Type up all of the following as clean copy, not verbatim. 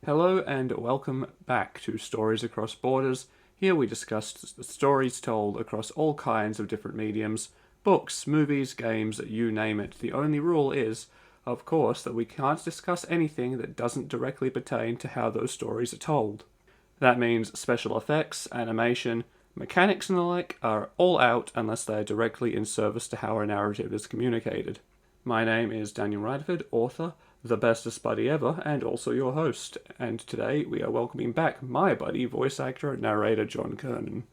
Hello and welcome back to Stories Across Borders. Here we discuss stories told across all kinds of different mediums books, movies, games, you name it. The only rule is, of course, that we can't discuss anything that doesn't directly pertain to how those stories are told. That means special effects, animation, mechanics, and the like are all out unless they are directly in service to how a narrative is communicated. My name is Daniel Radford, author, the bestest buddy ever, and also your host. And today we are welcoming back my buddy, voice actor and narrator John Kernan.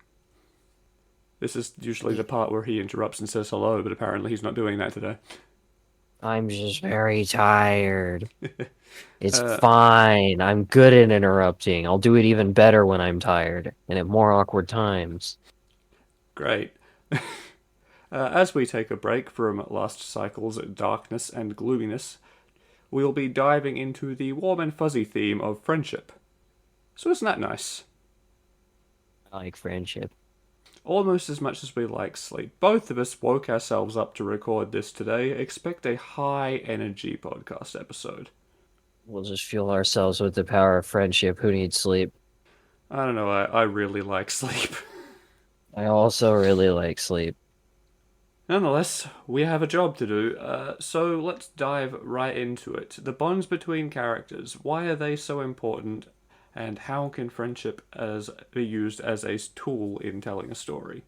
This is usually the part where he interrupts and says hello, but apparently he's not doing that today. I'm just very tired. It's Uh, fine. I'm good at interrupting. I'll do it even better when I'm tired and at more awkward times. Great. As we take a break from last cycle's darkness and gloominess, we'll be diving into the warm and fuzzy theme of friendship. So isn't that nice? I like friendship. Almost as much as we like sleep. Both of us woke ourselves up to record this today. Expect a high energy podcast episode. We'll just fuel ourselves with the power of friendship. Who needs sleep? I don't know, I really like sleep. I also really like sleep. Nonetheless, we have a job to do, so let's dive right into it. The bonds between characters, why are they so important, and how can friendship be used as a tool in telling a story?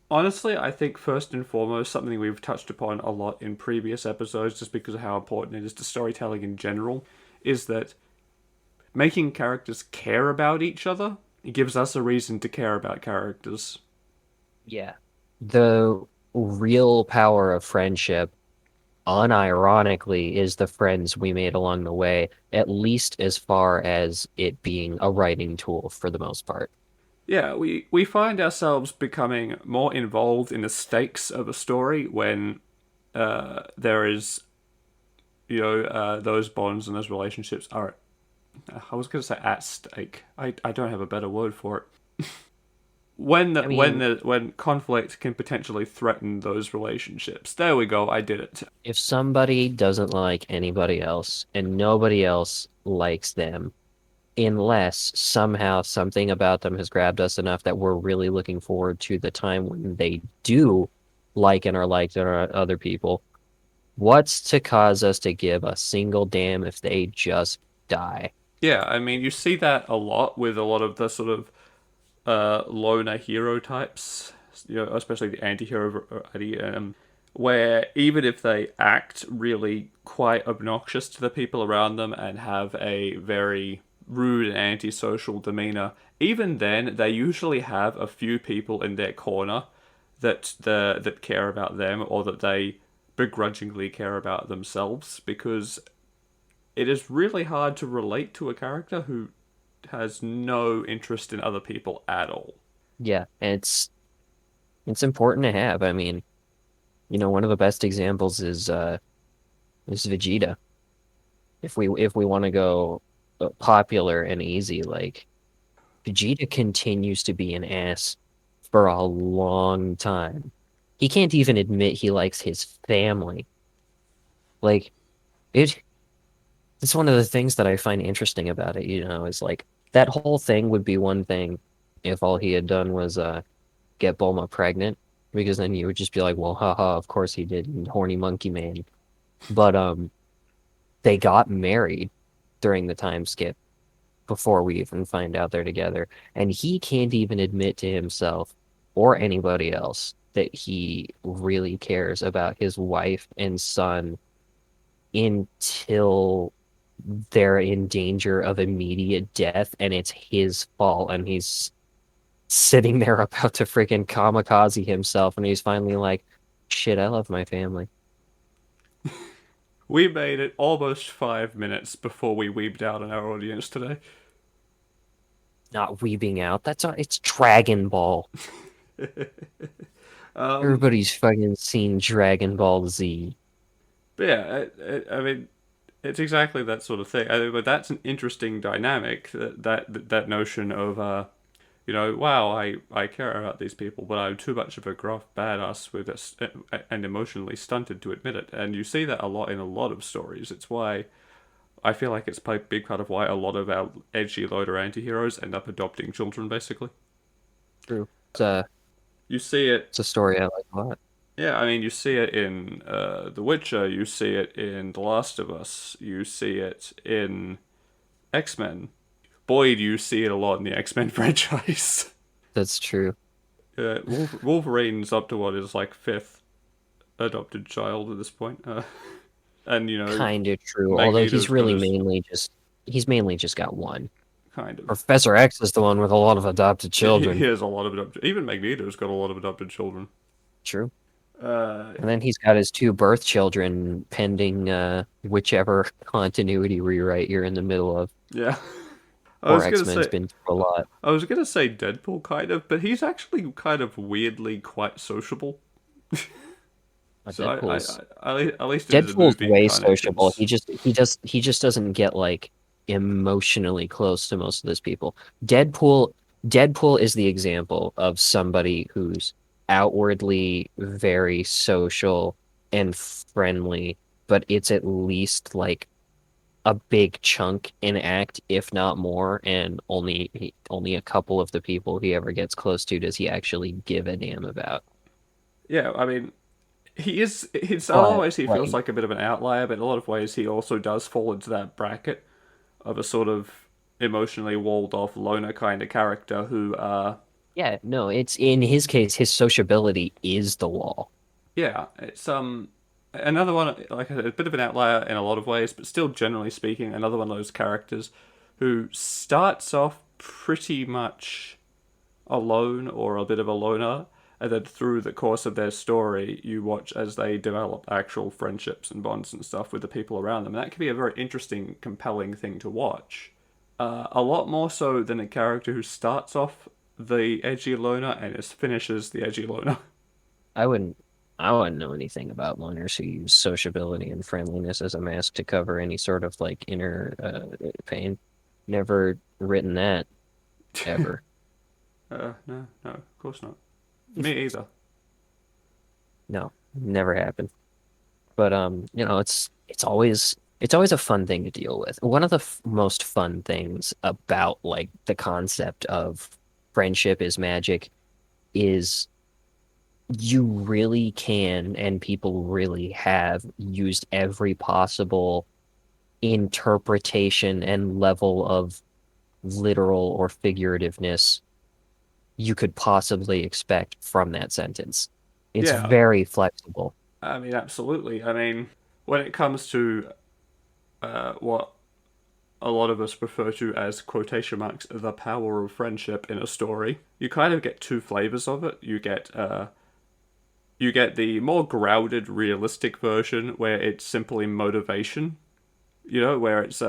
Honestly, I think first and foremost, something we've touched upon a lot in previous episodes, just because of how important it is to storytelling in general, is that making characters care about each other gives us a reason to care about characters. Yeah. The real power of friendship, unironically, is the friends we made along the way, at least as far as it being a writing tool for the most part. Yeah, we find ourselves becoming more involved in the stakes of a story when there is, those bonds and those relationships are. I was going to say at stake. I don't have a better word for it. I mean, When conflict can potentially threaten those relationships. There we go. I did it. if somebody doesn't like anybody else and nobody else likes them, unless somehow something about them has grabbed us enough that we're really looking forward to the time when they do like and are liked and are other people, what's to cause us to give a single damn if they just die? Yeah, I mean, you see that a lot with a lot of the sort of loner hero types, especially the anti-hero variety, where even if they act really quite obnoxious to the people around them and have a very rude and antisocial demeanor, even then they usually have a few people in their corner that care about them or that they begrudgingly care about themselves because it is really hard to relate to a character who has no interest in other people at all. Yeah, and it's important to have. I mean, one of the best examples is Vegeta. If we want to go popular and easy, like Vegeta continues to be an ass for a long time. He can't even admit he likes his family. Like it it's one of the things that I find interesting about it, is like that whole thing would be one thing if all he had done was get Bulma pregnant, because then you would just be like, well, haha, of course he did, horny monkey man. But they got married during the time skip before we even find out they're together. And he can't even admit to himself or anybody else that he really cares about his wife and son until they're in danger of immediate death and it's his fault. And he's sitting there about to freaking kamikaze himself. And he's finally like, shit, I love my family. We made it almost 5 minutes before we weeped out on our audience today. Not weeping out. It's Dragon Ball. um, Everybody's fucking seen Dragon Ball Z. but yeah, I mean, it's exactly that sort of thing. But that's an interesting dynamic. That notion of wow, I care about these people, but I'm too much of a gruff badass with this and emotionally stunted to admit it. And you see that a lot in a lot of stories. It's why I feel like it's a big part of why a lot of our edgy loader anti-heroes end up adopting children, basically. True. You see it, It's a story I like a lot. yeah, I mean, you see it in The Witcher, you see it in The Last of Us, you see it in X-Men. Boy, do you see it a lot in the X-Men franchise. That's true. Wolverine's up to what is like fifth adopted child at this point. And, Kind of true. Although Magneto's got his he's mainly just got one. kind of. Professor X is the one with a lot of adopted He children. has a lot of adopted. Even Magneto's got a lot of adopted children. True. Uh, And then he's got his two birth children pending whichever continuity rewrite you're in the middle of. yeah. I Poor was gonna X-Men's say been through a lot. I was gonna say Deadpool kind of, but he's actually kind of weirdly quite sociable. So Deadpool's at least in his Deadpool's movie way sociable. incarnations. He just doesn't get like emotionally close to most of those people. Deadpool is the example of somebody who's outwardly very social and friendly, but it's at least like a big chunk in act, if not more, and only a couple of the people he ever gets close to does he actually give a damn about. Yeah, I mean, he is. In a lot of But ways, he feels like like a bit of an outlier, but in a lot of ways, he also does fall into that bracket of a sort of emotionally walled off loner kind of character who, yeah, no, it's in his case, his sociability is the wall. yeah, it's another one like a bit of an outlier in a lot of ways, but still generally speaking, another one of those characters who starts off pretty much alone or a bit of a loner, and then through the course of their story, you watch as they develop actual friendships and bonds and stuff with the people around them. And that can be a very interesting, compelling thing to watch. A lot more so than a character who starts off the edgy loner and is finishes the edgy loner. I wouldn't I wouldn't know anything about loners who use sociability and friendliness as a mask to cover any sort of like inner pain. Never written that ever. No, of course not. Me either. No, never happened. But it's always a fun thing to deal with. One of the most fun things about like the concept of friendship is magic is you really can, and people really have used every possible interpretation and level of literal or figurativeness you could possibly expect from that sentence. It's Yeah, very flexible. I mean, absolutely. I mean, when it comes to what a lot of us refer to as quotation marks the power of friendship in a story, you kind of get two flavors of it. You get the more grounded, realistic version where it's simply motivation. Where it's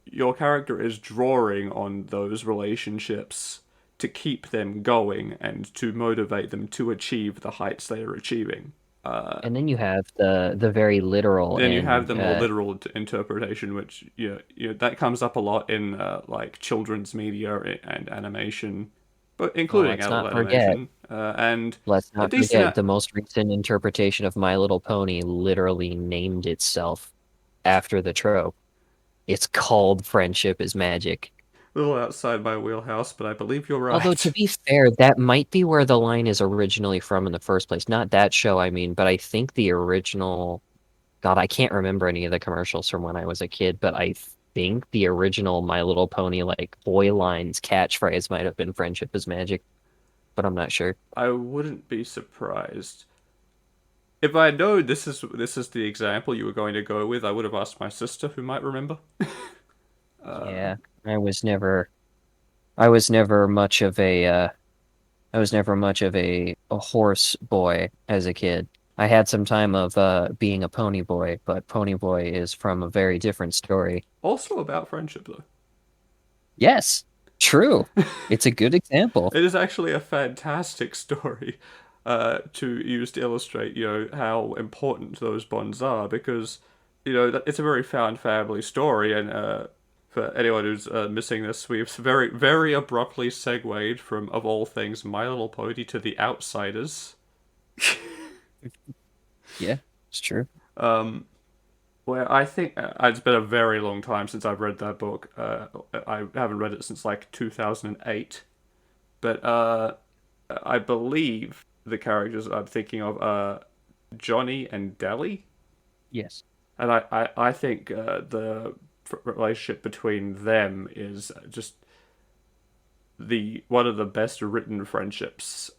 your character is drawing on those relationships to keep them going and to motivate them to achieve the heights they are achieving. And then you have the very literal Then you have and the more literal interpretation, which that comes up a lot in like children's media and animation, but well, including let's adult not forget. animation and Let's a not decent. forget the most recent interpretation of My Little Pony literally named itself after the trope. It's called Friendship is Magic. Little outside my wheelhouse, but I believe you're Although, to right. be fair, that might be where the line is originally from in the first place. Not that show, I mean, but I think the original. God, I can't remember any of the commercials from when I was a kid, but I think the original My Little Pony, like, boy lines catchphrase might have been Friendship is Magic, but I'm not sure. I wouldn't be surprised if I know this is the example you were going to go with. I would have asked my sister, who might remember. Yeah, I was never much of I was never much of a horse boy as a kid. I had some time of being a pony boy, but pony boy is from a very different story. Also about friendship, though. Yes, true. It's a good example. It is actually a fantastic story to use to illustrate, how important those bonds are because, it's a very found family story. And for anyone who's missing this, we've very, very abruptly segued from, of all things, My Little Pony to The Outsiders. Yeah, it's true. Um, where I think it's been a very long time since I've read that book. I haven't read it since like 2008, but I believe the characters I'm thinking of are Johnny and Deli, Yes. and I think the relationship between them is just the one of the best written friendships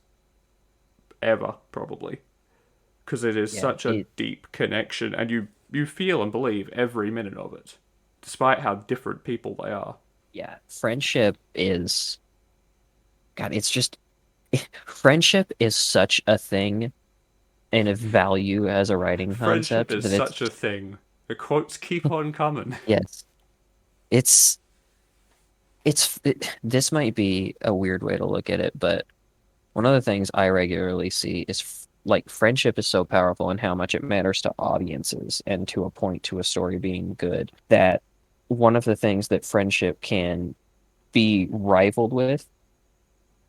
ever, probably, because it is Yeah, such a deep connection, and you feel and believe every minute of it, despite how different people they are. yeah, friendship is God, it's just friendship is such a thing and a value as a writing Friendship concept is that it's such a thing. The quotes keep on coming. yes. It's this might be a weird way to look at it, but one of the things I regularly see is like friendship is so powerful and how much it matters to audiences and to a point to a story being good that one of the things that friendship can be rivaled with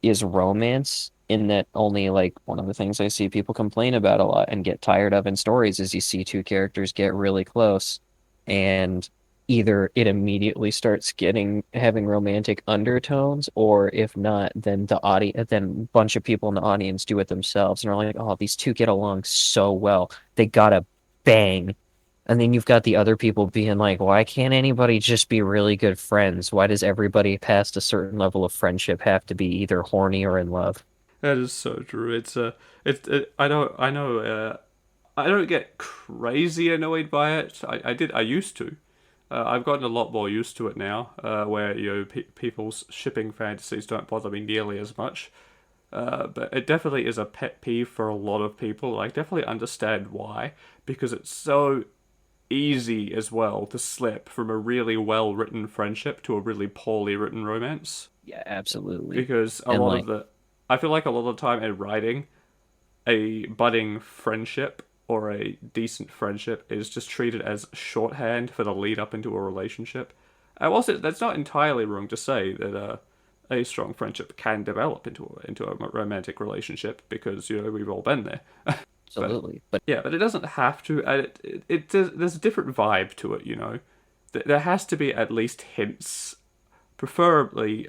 is romance in that only like one of the things I see people complain about a lot and get tired of in stories is you see two characters get really close and either it immediately starts getting having romantic undertones or if not then the audience then a bunch of people in the audience do it themselves and are like oh these two get along so well they gotta bang and then you've got the other people being like, why can't anybody just be really good friends? Why does everybody past a certain level of friendship have to be either horny or in love? That is so true. I don't get crazy annoyed by it. I used to. I've gotten a lot more used to it now, where people's shipping fantasies don't bother me nearly as much. But it definitely is a pet peeve for a lot of people. I definitely understand why, because it's so easy as well to slip from a really well written friendship to a really poorly written romance. Yeah, absolutely. Because a And lot like, of the, I feel like a lot of the time in writing, a budding friendship or a decent friendship is just treated as shorthand for the lead up into a relationship. Also, that's not entirely wrong to say that a strong friendship can develop into a romantic relationship because we've all been there. But absolutely. But yeah, but it doesn't have to. It does, there's a different vibe to it. There has to be at least hints, preferably.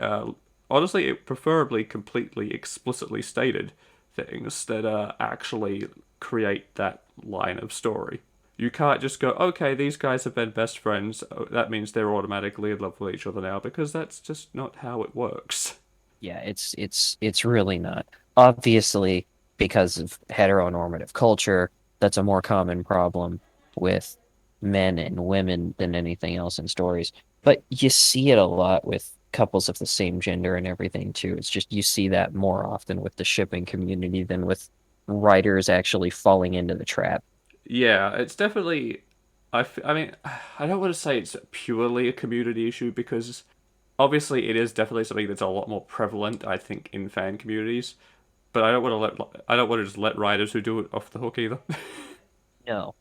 Honestly, preferably completely explicitly stated things that actually create that line of story. You can't just go, okay, these guys have been best friends. That means they're automatically in love with each other now, because that's just not how it works. yeah, it's really not. Obviously, because of heteronormative culture, that's a more common problem with men and women than anything else in stories. But you see it a lot with couples of the same gender and everything too. It's just you see that more often with the shipping community than with writers actually falling into the trap. Yeah, it's definitely. I mean, I don't want to say it's purely a community issue because obviously it is definitely something that's a lot more prevalent, I think, in fan communities. But I don't want to just let writers who do it off the hook either. No,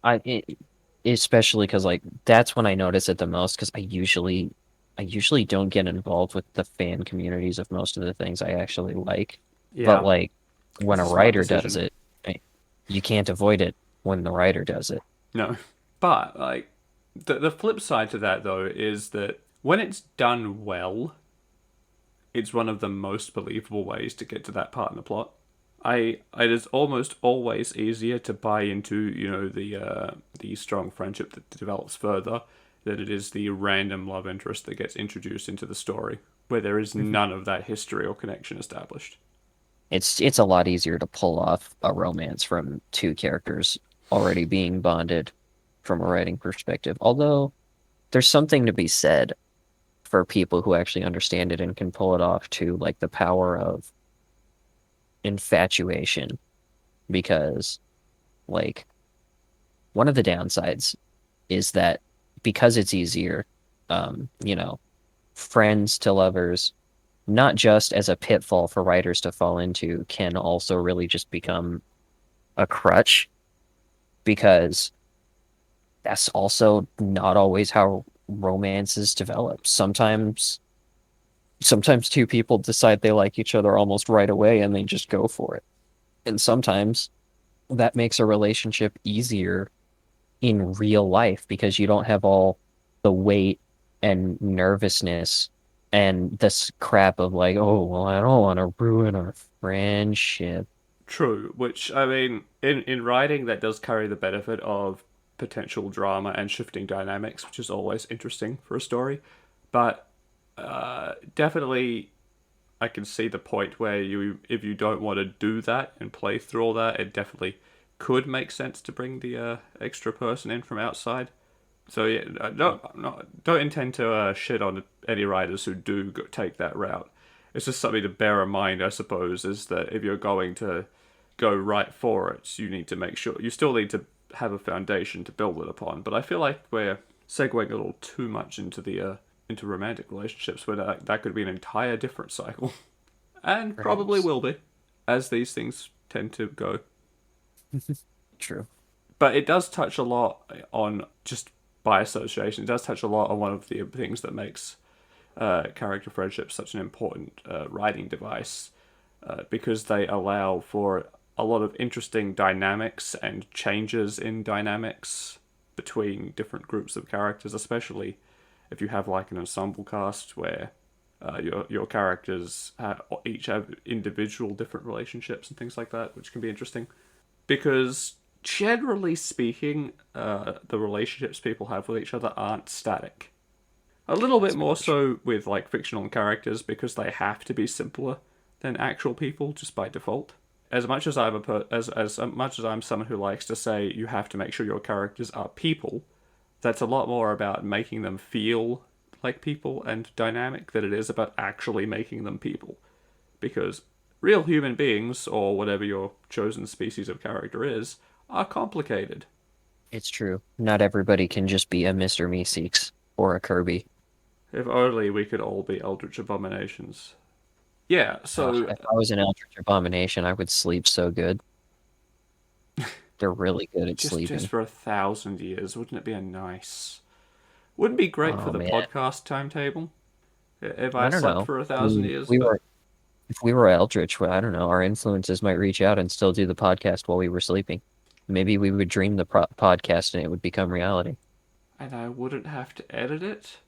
especially because like that's when I notice it the most because I usually don't get involved with the fan communities of most of the things I actually like. But Yeah, like when it's a a smart writer does decision. it, I- you can't avoid it when the writer does it. No, but like the flip side to that though is that when it's done well, it's one of the most believable ways to get to that part in the plot. It is almost always easier to buy into the strong friendship that develops further than it is the random love interest that gets introduced into the story where there is Mhm. none of that history or connection established. It's a lot easier to pull off a romance from two characters already being bonded from a writing perspective. Although there's something to be said for people who actually understand it and can pull it off too, like the power of infatuation because like one of the downsides is that because it's easier, you know, friends to lovers, not just as a pitfall for writers to fall into, can also really just become a crutch because that's also not always how romances develop. Sometimes two people decide they like each other almost right away and they just go for it. And sometimes that makes a relationship easier in real life because you don't have all the weight and nervousness and this crap of like, oh, well, I don't want to ruin our friendship. True, which I mean, in writing that does carry the benefit of potential drama and shifting dynamics, which is always interesting for a story. But definitely, I can see the point where if you don't want to do that and play through all that, it definitely could make sense to bring the extra person in from outside. So yeah, don't intend to shit on any writers who do take that route. It's just something to bear in mind, I suppose, is that if you're going to go right for it, you need to make sure you still need to have a foundation to build it upon. But I feel like we're segueing a little too much into romantic relationships, where that could be an entire different cycle, and probably Perhaps. will be, as these things tend to go. True. But it does touch a lot on just by association. It does touch a lot on one of the things that makes character friendships such an important writing device, because they allow for a lot of interesting dynamics and changes in dynamics between different groups of characters, especially if you have like an ensemble cast where your characters each have individual different relationships and things like that, which can be interesting. Because generally speaking, the relationships people have with each other aren't static. A little bit That's more very true. so with like fictional characters because they have to be simpler than actual people just by default. As much as as much as I'm someone who likes to say you have to make sure your characters are people, that's a lot more about making them feel like people and dynamic than it is about actually making them people. Because real human beings, or whatever your chosen species of character is, are complicated. It's true. Not everybody can just be a Mr. Meeseeks or a Kirby. If only we could all be Eldritch Abominations. Yeah, so If I was an Eldritch Abomination, I would sleep so good. They're really good at just sleeping. for 1,000 years, wouldn't it be a nice? Wouldn't it be great for Oh the man, podcast timetable if I I don't slept know. for a I thousand mean, years? But if we were Eldritch, well, I don't know. Our influences might reach out and still do the podcast while we were sleeping. Maybe we would dream the podcast and it would become reality. and I wouldn't have to edit it.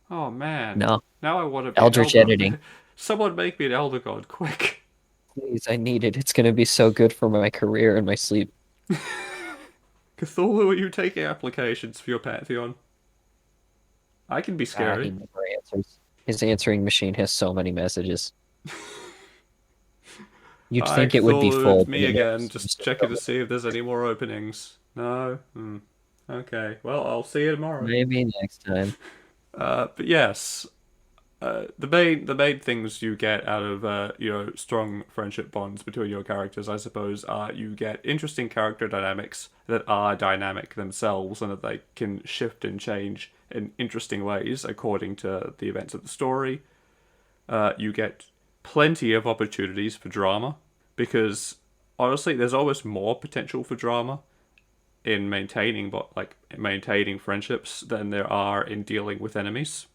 Oh man, No, now I want to be an Eldritch elder. editing. Someone make me an elder god, quick! Please, I need it. It's going to be so good for my career and my sleep. Cthulhu, are you taking applications for your pantheon? I can be He scary. never answers. His answering machine has so many messages. You'd Hi, think it would be Cthulhu, full, it's but me it never again. seems Just to checking fill to it. see if there's any more openings. No? Okay. Well, I'll see you tomorrow. Maybe next time. But yes, the main things you get out of strong friendship bonds between your characters, I suppose, are you get interesting character dynamics that are dynamic themselves and that they can shift and change in interesting ways according to the events of the story. You get plenty of opportunities for drama because honestly, there's always more potential for drama in maintaining friendships than there are in dealing with enemies.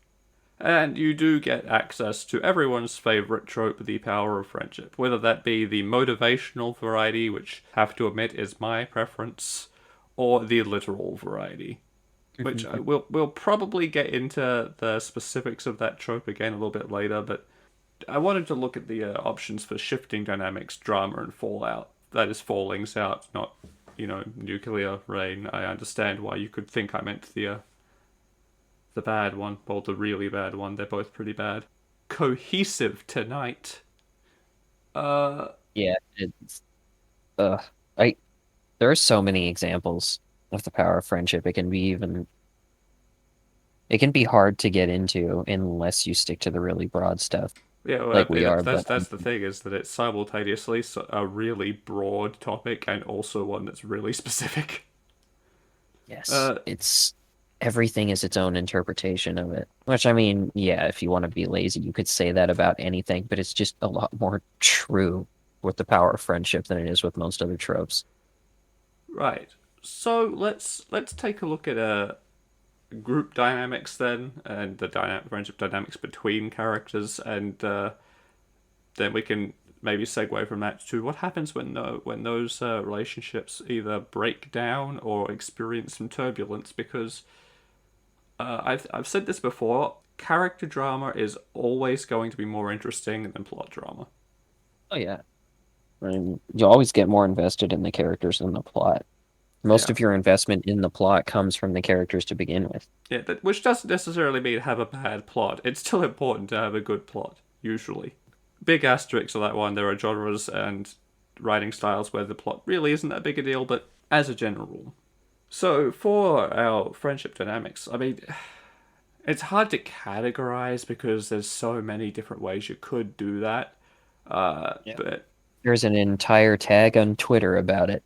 And you do get access to everyone's favorite trope, the power of friendship, whether that be the motivational variety, which I have to admit is my preference, or the literal variety, which we'll probably get into the specifics of that trope again a little bit later, but I wanted to look at the options for shifting dynamics, drama, and fallout. That is fallings out, not nuclear rain. I understand why you could think I meant the bad one, or the really bad one. They're both pretty bad. Cohesive tonight. Uh, Yeah, it's uh I there are so many examples of the power of friendship. It can be hard to get into unless you stick to the really broad stuff yeah, well, like we are, but that's the thing is that it's simultaneously a really broad topic and also one that's really specific. yes, Uh, it's everything is its own interpretation of it. Which I mean, yeah, if you want to be lazy, you could say that about anything, but it's just a lot more true with the power of friendship than it is with most other tropes. right. So let's take a look at group dynamics then, and the dynamic friendship dynamics between characters, and then we can maybe segue from that to what happens when those relationships either break down or experience some turbulence. Because I've said this before, character drama is always going to be more interesting than plot drama. Oh yeah. I mean, you always get more invested in the characters than the plot. Most Yeah, of your investment in the plot comes from the characters to begin with. yeah, which doesn't necessarily mean have a bad plot. It's still important to have a good plot, usually. Big asterisk to that one. There are genres and writing styles where the plot really isn't that big a deal, but as a general rule. So, for our friendship dynamics, I mean, it's hard to categorize because there's so many different ways you could do that. Yeah. But There's an entire tag on Twitter about it.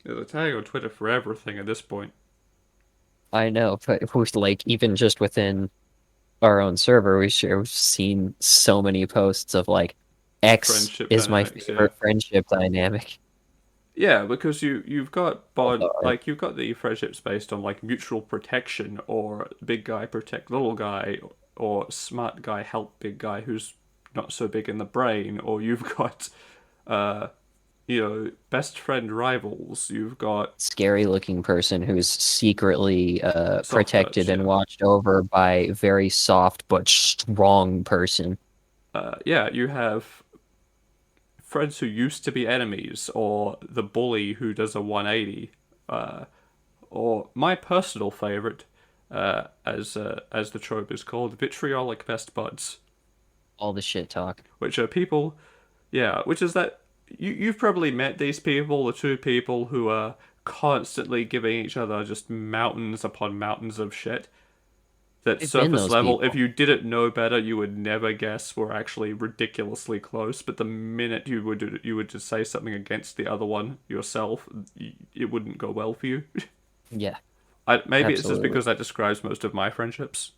there's a tag on Twitter for everything at this point. I know, but like even just within our own server, we've seen so many posts of like X Friendship is my dynamics, yeah. favorite friendship dynamic. Yeah, because you've got bond Although, like you've got the friendships based on like mutual protection or big guy protect little guy or smart guy help big guy who's not so big in the brain, or you've got uh best friend rivals, you've got scary looking person who's secretly soft protected touch, and yeah. watched over by very soft but strong person. Yeah, you have friends who used to be enemies, or the bully who does a 180, or my personal favorite, as the trope is called, vitriolic best buds, All the shit talk. which are people, yeah, which is that you've probably met these people, the two people who are constantly giving each other just mountains upon mountains of shit. That I've been surface those level, if people. you didn't know better, you would never guess were actually ridiculously close. But the minute you would just say something against the other one yourself, it wouldn't go well for you. Yeah, Maybe it's just absolutely. because that describes most of my friendships.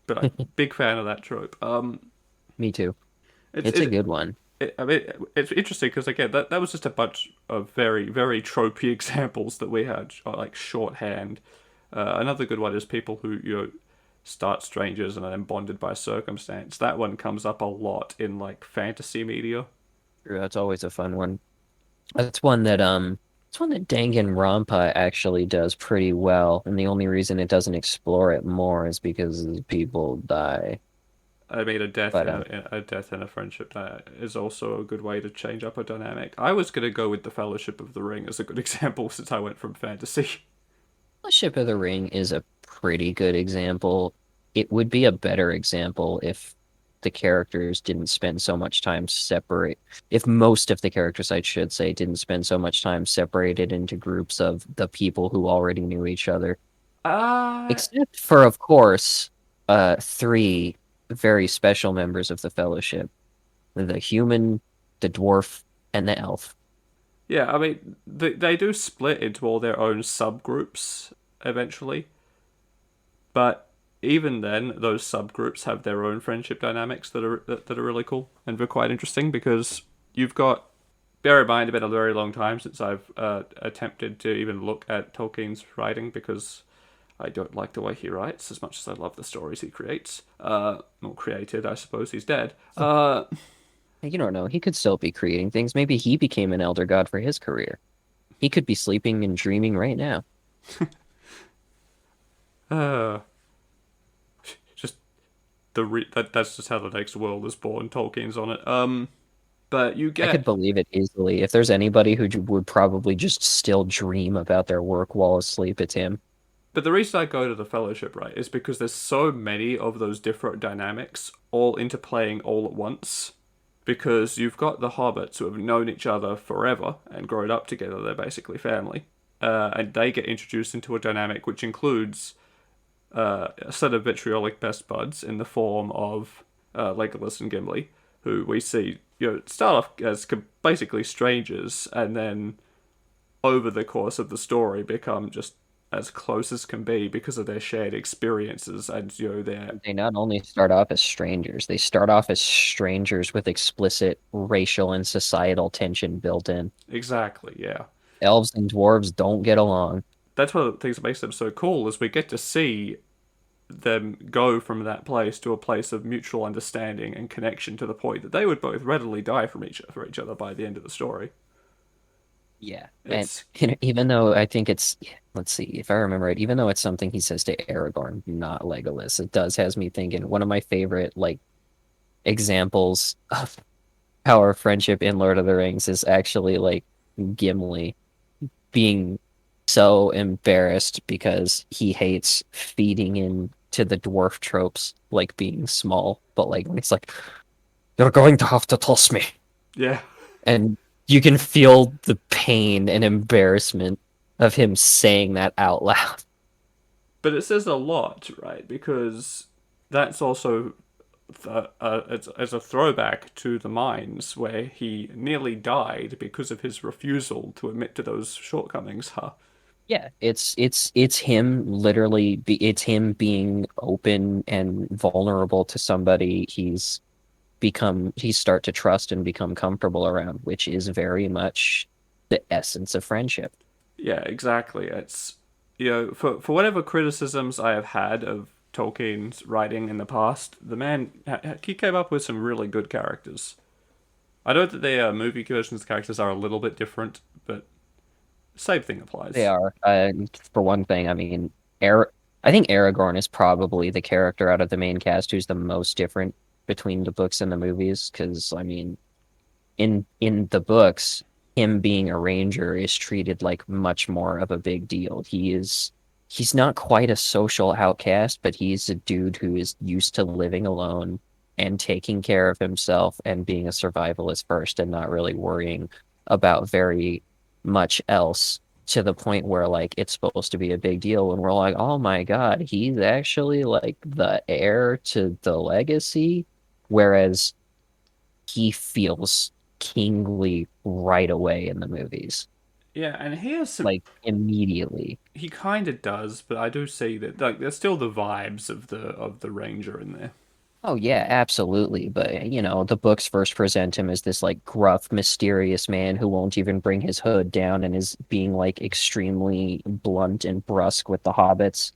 But I'm big fan of that trope. Me too. It's It's a it, good one. I mean, it's interesting because again, that was just a bunch of very very tropey examples that we had, like shorthand. Another good one is people who start strangers and are then bonded by circumstance. That one comes up a lot in like fantasy media. That's always a fun one. That's one that it's one that Danganronpa actually does pretty well, and the only reason it doesn't explore it more is because people die. I mean, But a death in a friendship is also a good way to change up a dynamic. I was gonna go with the Fellowship of the Ring as a good example since I went from fantasy. Fellowship of the Ring is a pretty good example. It would be a better example if the characters didn't spend so much time separate. If most of the characters, I should say, didn't spend so much time separated into groups of the people who already knew each other. Uh Except for, of course, three very special members of the Fellowship: the human, the dwarf, and the elf. yeah. I mean, they do split into all their own subgroups eventually, but even then, those subgroups have their own friendship dynamics that are really cool and they're quite interesting because you've got. Bear in mind, it's been a very long time since I've attempted to even look at Tolkien's writing because I don't like the way he writes as much as I love the stories he creates. Or created, I suppose he's dead. You don't know. He could still be creating things. Maybe he became an elder god for his career. He could be sleeping and dreaming right now. Uh, just that's just how the next world is born. Tolkien's on it. But you I could get. believe it easily. If there's anybody who would probably just still dream about their work while asleep, it's him. But the reason I go to the Fellowship, right, is because there's so many of those different dynamics all interplaying all at once. Because you've got the hobbits who have known each other forever and grown up together, they're basically family. And they get introduced into a dynamic which includes a set of vitriolic best buds in the form of Legolas and Gimli, who we see start off as basically strangers, and then over the course of the story become just as close as can be because of their shared experiences and their They not only start off as strangers, they start off as strangers with explicit racial and societal tension built in. exactly, yeah. Elves and dwarves don't get along. That's one of the things that makes them so cool is we get to see them go from that place to a place of mutual understanding and connection to the point that they would both readily die for each other by the end of the story. Yeah. And It's even though I think it's, let's see, if I remember right, even though it's something he says to Aragorn, not Legolas, it does has me thinking one of my favorite like examples of our friendship in Lord of the Rings is actually like Gimli being so embarrassed because he hates feeding into the dwarf tropes, like being small, but like when it's like, you're going to have to toss me. yeah, And you can feel the pain and embarrassment of him saying that out loud. but it says a lot, right? Because that's also it's a throwback to the mines where he nearly died because of his refusal to admit to those shortcomings. Huh? Yeah, it's him literally it's him being open and vulnerable to somebody he's start to trust and become comfortable around, which is very much the essence of friendship. Yeah, exactly. It's for whatever criticisms I have had of Tolkien's writing in the past, the man he came up with some really good characters. I know that the movie versions characters are a little bit different, but same thing They applies. are. For one thing, I mean, I think Aragorn is probably the character out of the main cast who's the most different between the books and the movies. Because I mean, in the books, him being a ranger is treated like much more of a big deal. He's not quite a social outcast, but he's a dude who is used to living alone and taking care of himself and being a survivalist first and not really worrying about very much else to the point where like it's supposed to be a big deal when we're like, oh my God, he's actually like the heir to the legacy. Whereas he feels kingly right away in the movies, Yeah, and he has some. like immediately. He kind of does, but I do see that like there's still the vibes of the ranger in there. Oh yeah, absolutely. But you know, the books first present him as this like gruff, mysterious man who won't even bring his hood down and is being like extremely blunt and brusque with the hobbits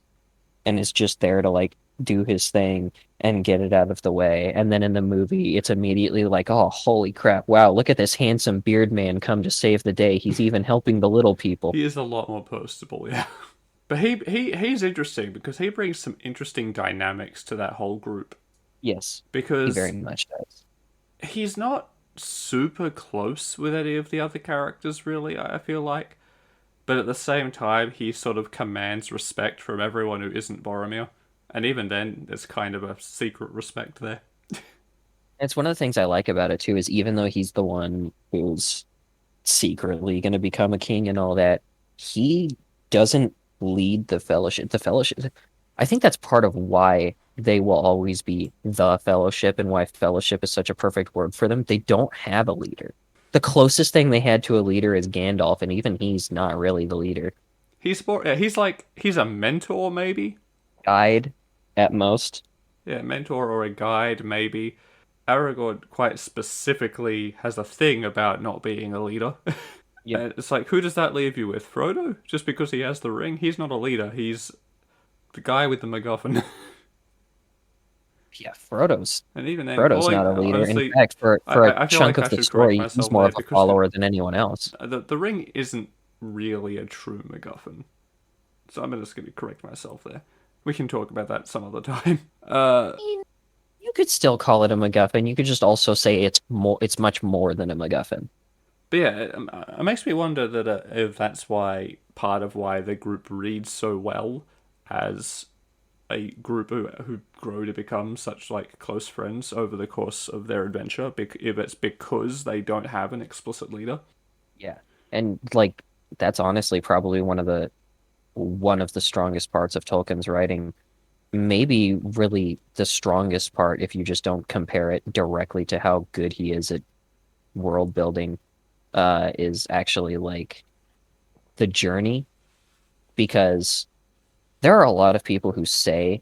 and is just there to like do his thing and get it out of the way. And then in the movie, it's immediately like, oh, holy crap, wow, look at this handsome beard man come to save the day. He's even helping the little people. He is a lot more personable, yeah. But he's interesting because he brings some interesting dynamics to that whole group Yes, he very because much does. he's not super close with any of the other characters really, I feel like. But at the same time, he sort of commands respect from everyone who isn't Boromir. And even then, there's kind of a secret respect there. It's one of the things I like about it too, is even though he's the one who's secretly going to become a king and all that, he doesn't lead the fellowship. The fellowship, I think that's part of why they will always be the fellowship and why fellowship is such a perfect word for them. They don't have a leader. The closest thing they had to a leader is Gandalf, and even he's not really the leader. He's like he's a mentor maybe. Guide at most. Yeah, mentor or a guide maybe. Aragorn quite specifically has a thing about not being a leader. Yep. And it's like, who does that leave you with? Frodo? Just because he has the ring? He's not a leader. He's the guy with the MacGuffin. Yeah, Frodo's And even then, well, Frodo's like not a leader. In honestly, fact, for a I feel chunk like of I the should correct story, he's myself more there of a because follower than anyone else. the ring isn't really a true MacGuffin. So I'm just going to correct myself there. We can talk about that some other time. You could still call it a MacGuffin. You could just also say it's much more than a MacGuffin. But yeah, it makes me wonder that if that's why part of why the group reads so well as a group who grow to become such like close friends over the course of their adventure. If it's because they don't have an explicit leader. Yeah. And like that's honestly probably one of the strongest parts of Tolkien's writing. Maybe really the strongest part if you just don't compare it directly to how good he is at world building, is actually like the journey, because there are a lot of people who say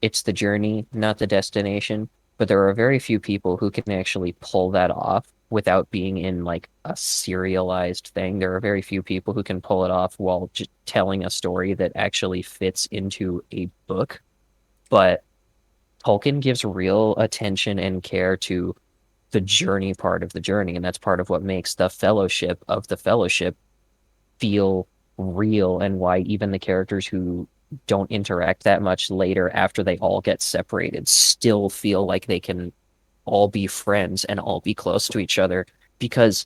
it's the journey, not the destination. But there are very few people who can actually pull that off without being in like a serialized thing. There are very few people who can pull it off while just telling a story that actually fits into a book. but Tolkien gives real attention and care to the journey part of the journey, and that's part of what makes the fellowship of the fellowship feel real, and why even the characters who don't interact that much later after they all get separated still feel like they can all be friends and all be close to each other because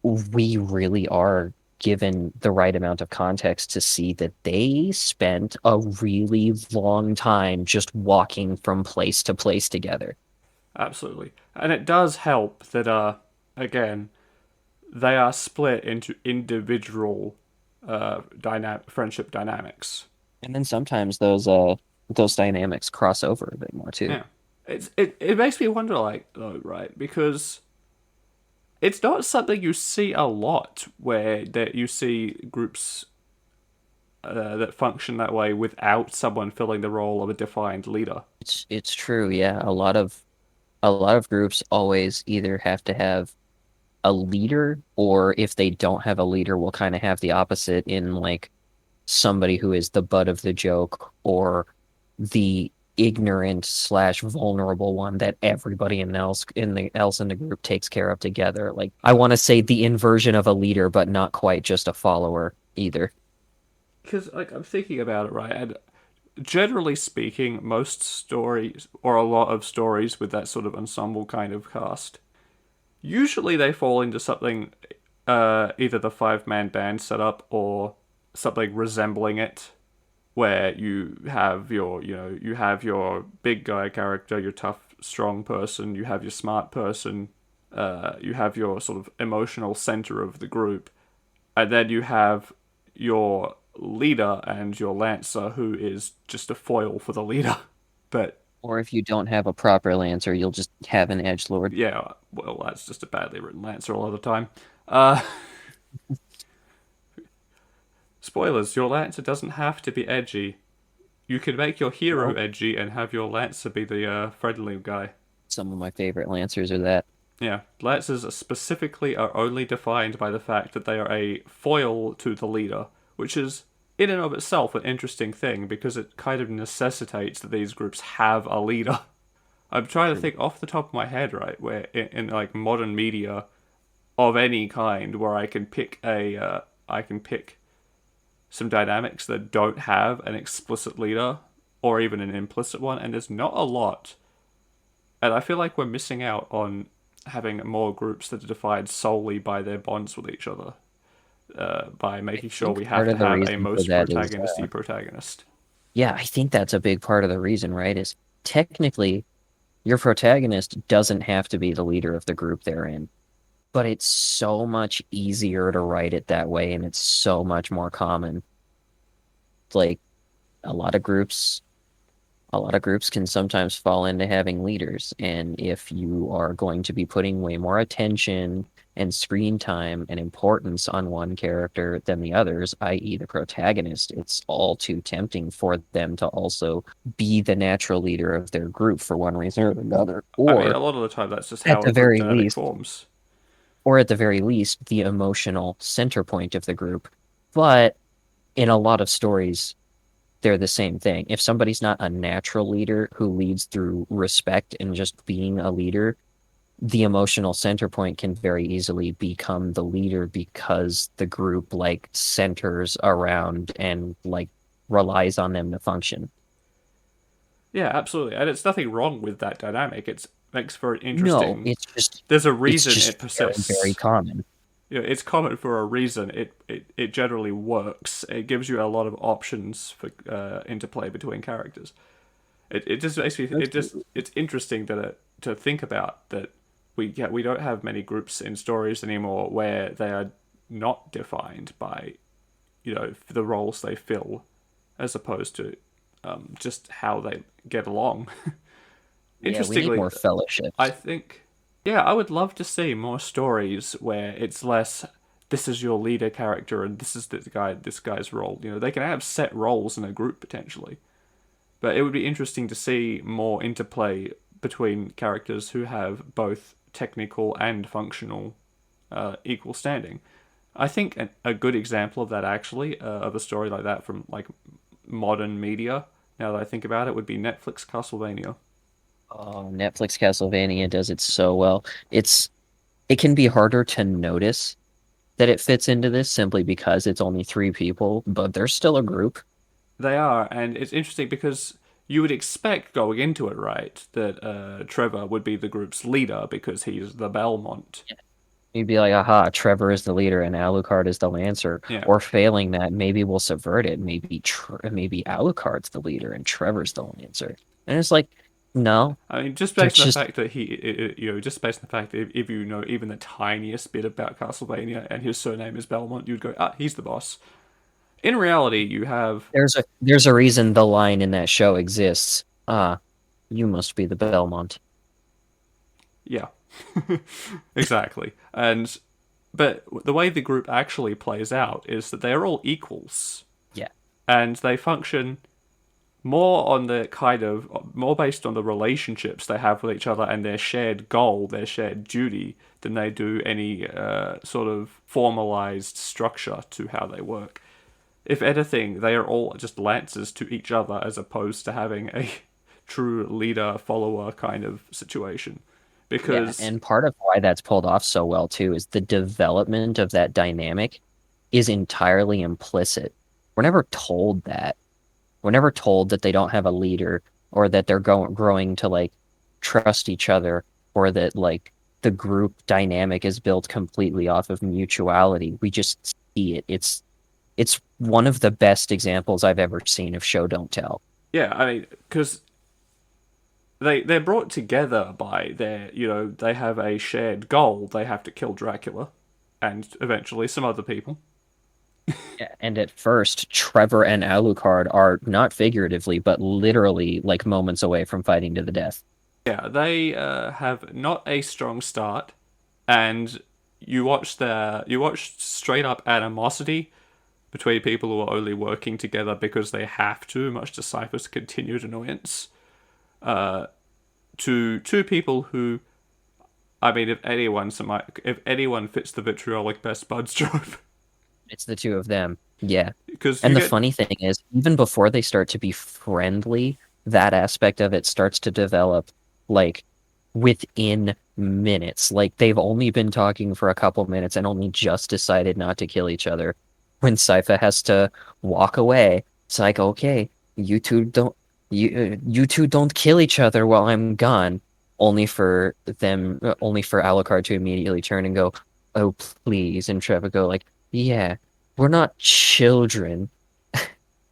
we really are given the right amount of context to see that they spent a really long time just walking from place to place together. Absolutely. And it does help that, again, they are split into individual friendship dynamics. And then sometimes those dynamics cross over a bit more too. Yeah. It makes me wonder, like, though, right? Because it's not something you see a lot where that you see groups that function that way without someone filling the role of a defined leader. It's true, yeah. A lot of groups always either have to have a leader, or if they don't have a leader, will kind of have the opposite in like somebody who is the butt of the joke or the ignorant slash vulnerable one that everybody else in the group takes care of together. Like I want to say the inversion of a leader, but not quite just a follower either. Because, like, I'm thinking about it, right? And generally speaking, most stories, or a lot of stories with that sort of ensemble kind of cast, usually they fall into something, either the five-man band setup or something resembling it, where you have your big guy character, your tough, strong person, you have your smart person, you have your sort of emotional center of the group, and then you have your leader and your lancer, who is just a foil for the leader. But Or if you don't have a proper lancer, you'll just have an edge lord. yeah, well, that's just a badly written lancer a lot of the time. Uh, Spoilers: your lancer doesn't have to be edgy. You can make your hero No. edgy and have your lancer be the friendly guy. Some of my favorite lancers are that. Yeah, lancers specifically are only defined by the fact that they are a foil to the leader, which is in and of itself an interesting thing because it kind of necessitates that these groups have a leader. I'm trying to True. think off the top of my head, right, where in like modern media of any kind, where I can pick some dynamics that don't have an explicit leader or even an implicit one, and there's not a lot. And I feel like we're missing out on having more groups that are defined solely by their bonds with each other, by I making sure think we have part to of the have a reason for most that is, protagonisty protagonist. yeah, I think that's a big part of the reason, right? Is technically your protagonist doesn't have to be the leader of the group they're in, but it's so much easier to write it that way, and it's so much more common. Like a lot of groups a lot of groups can sometimes fall into having leaders. And if you are going to be putting way more attention and screen time and importance on one character than the others, i.e., the protagonist, it's all too tempting for them to also be the natural leader of their group for one reason or another. I mean, a lot of the time that's just At how a the group very dynamic least, forms. or at the very least, the emotional center point of the group. But in a lot of stories, they're the same thing. If somebody's not a natural leader who leads through respect and just being a leader, the emotional center point can very easily become the leader because the group like centers around and like relies on them to function. Yeah, absolutely, and it's nothing wrong with that dynamic. It makes for an No, interesting. it's just There's a it's reason it just very, very persists. common. You know, it's common for a reason. It generally works. It gives you a lot of options for interplay between characters. It just makes me. It's interesting to think about that we don't have many groups in stories anymore where they are not defined by the roles they fill, as opposed to just how they get along. Yeah, we need Interestingly, more I fellowships. think, yeah, I would love to see more stories where it's less. This is your leader character, and this is this guy's role. You know, they can have set roles in a group potentially, but it would be interesting to see more interplay between characters who have both technical and functional equal standing. I think a good example of that, actually, of a story like that from like modern media, now that I think about it, would be Netflix Castlevania. Oh, Netflix Castlevania does it so well. It can be harder to notice that it fits into this simply because it's only three people, but they're still a group. They are, and it's interesting because you would expect going into it, right, that Trevor would be the group's leader because he's the Belmont. You'd be like, aha, Trevor is the leader and Alucard is the Lancer. Yeah. Or failing that, maybe we'll subvert it. Maybe Alucard's the leader and Trevor's the Lancer. And it's like, no, I mean, just they're based on the just fact that just based on the fact that if you know even the tiniest bit about Castlevania and his surname is Belmont, you'd go, ah, he's the boss. In reality, you have, there's a reason the line in that show exists. Ah, you must be the Belmont. yeah, exactly. But the way the group actually plays out is that they're all equals Yeah. and they function more on the kind of more based on the relationships they have with each other and their shared goal, their shared duty, than they do any sort of formalized structure to how they work. If anything, they are all just lancers to each other as opposed to having a true leader follower kind of situation. Yeah, Because and part of why that's pulled off so well too is the development of that dynamic is entirely implicit. We're never told that. We're never told that they don't have a leader or that they're growing to like trust each other or that like the group dynamic is built completely off of mutuality. We just see it. It's one of the best examples I've ever seen of show don't tell. yeah, I mean, because they're brought together by their they have a shared goal. They have to kill Dracula, and eventually some other people. Yeah, and at first, Trevor and Alucard are not figuratively, but literally like moments away from fighting to the death. Yeah, they have not a strong start, and you watch straight up animosity between people who are only working together because they have to, much to Cypher's continued annoyance. Uh, to two people who, I mean, if anyone fits the vitriolic best buds trope, It's the two of them. Yeah. because you And the get funny thing is, even before they start to be friendly, that aspect of it starts to develop like within minutes. Like they've only been talking for a couple minutes and only just decided not to kill each other. When Sypha has to walk away, it's like, okay, you two don't kill each other while I'm gone. Only for Alucard to immediately turn and go, oh please, and Trevor go like, yeah, we're not children.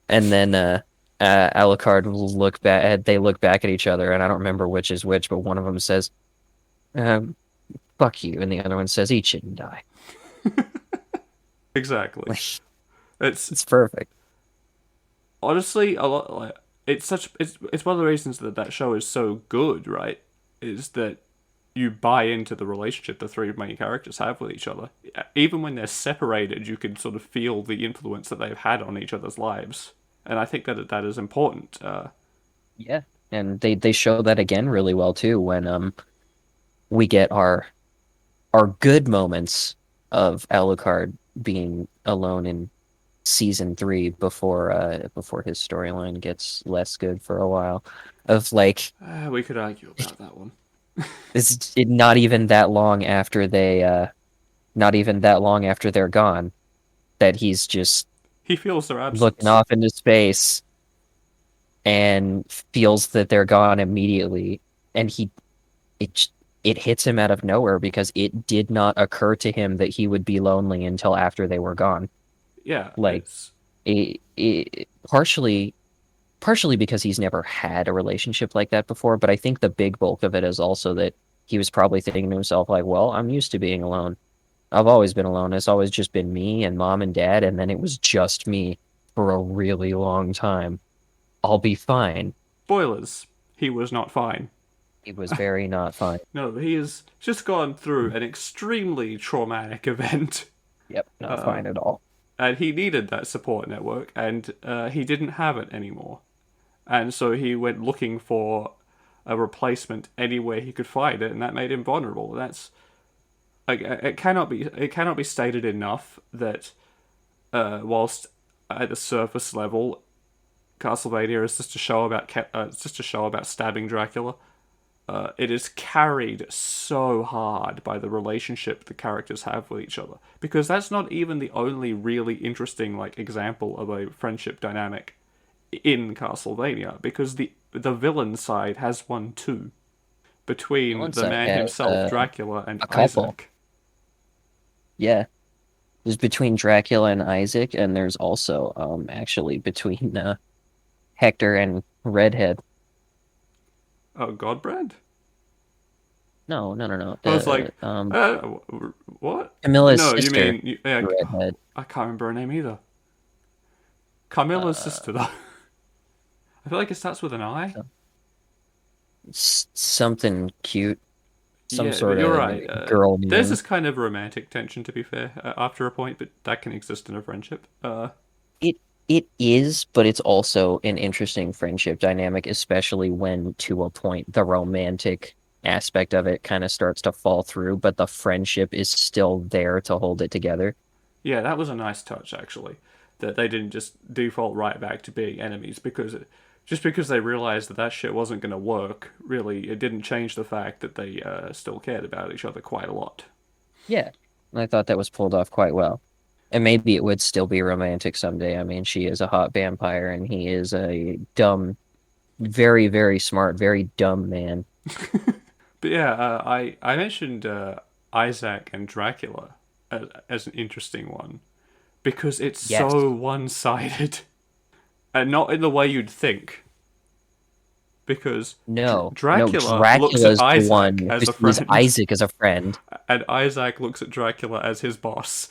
And then Alucard will look back. They look back at each other, and I don't remember which is which, but one of them says, um, "Fuck you," and the other one says, "Eat shit and die." exactly. Like It's it's perfect. honestly a lot like it's one of the reasons that that show is so good, right? Is that you buy into the relationship the three main characters have with each other. Even when they're separated, you can sort of feel the influence that they've had on each other's lives, and I think that that is important. Yeah, and they show that again really well too when we get our good moments of Alucard being alone in season 3 before his storyline gets less good for a while of like We could argue about that one. not even that long after not even that long after they're gone that he's just He feels their looking absence. off into space and feels that they're gone immediately and it it hits him out of nowhere because it did not occur to him that he would be lonely until after they were gone. Yeah, Like it's partially because he's never had a relationship like that before, but I think the big bulk of it is also that he was probably thinking to himself like, well, I'm used to being alone. I've always been alone. It's always just been me and mom and dad, and then it was just me for a really long time. I'll be fine. spoilers. He was not fine. It was very not fine. No, he has just gone through an extremely traumatic event, Yep, not fine at all. and he needed that support network, and he didn't have it anymore. And so he went looking for a replacement anywhere he could find it, and that made him vulnerable. That's like it cannot be stated enough that whilst at the surface level Castlevania is just a show about it's just a show about stabbing Dracula. It is carried so hard by the relationship the characters have with each other, because that's not even the only really interesting like example of a friendship dynamic in Castlevania, because the villain side has one too, between One the side man has himself, Dracula, and a couple. Isaac. Yeah. There's between Dracula and Isaac, and there's also actually between Hector and Redhead. Oh, Godbrand? No, no, no, no. I was like, The uh, what? Camilla's No, you sister, mean yeah? Redhead. I can't remember her name either. Carmilla's Uh, sister, though. I feel like it starts with an I. Something cute, some Yeah, but sort you're of right. girl There's name. this kind of romantic tension, to be fair, after a point, but that can exist in a friendship. It it is, but it's also an interesting friendship dynamic, especially when to a point the romantic aspect of it kind of starts to fall through, but the friendship is still there to hold it together. Yeah, that was a nice touch, actually. That they didn't just default right back to being enemies, because just because they realized that that shit wasn't going to work, really, it didn't change the fact that they still cared about each other quite a lot. Yeah. I thought that was pulled off quite well. And maybe it would still be romantic someday. I mean, she is a hot vampire and he is a dumb, very, very smart, very dumb man. But yeah, I mentioned Isaac and Dracula as an interesting one because it's Yes. so one-sided, and not in the way you'd think. Because No, no, Dracula looks at Dracula's the one Isaac who as a sees friend, Isaac as a friend. and Isaac looks at Dracula as his boss.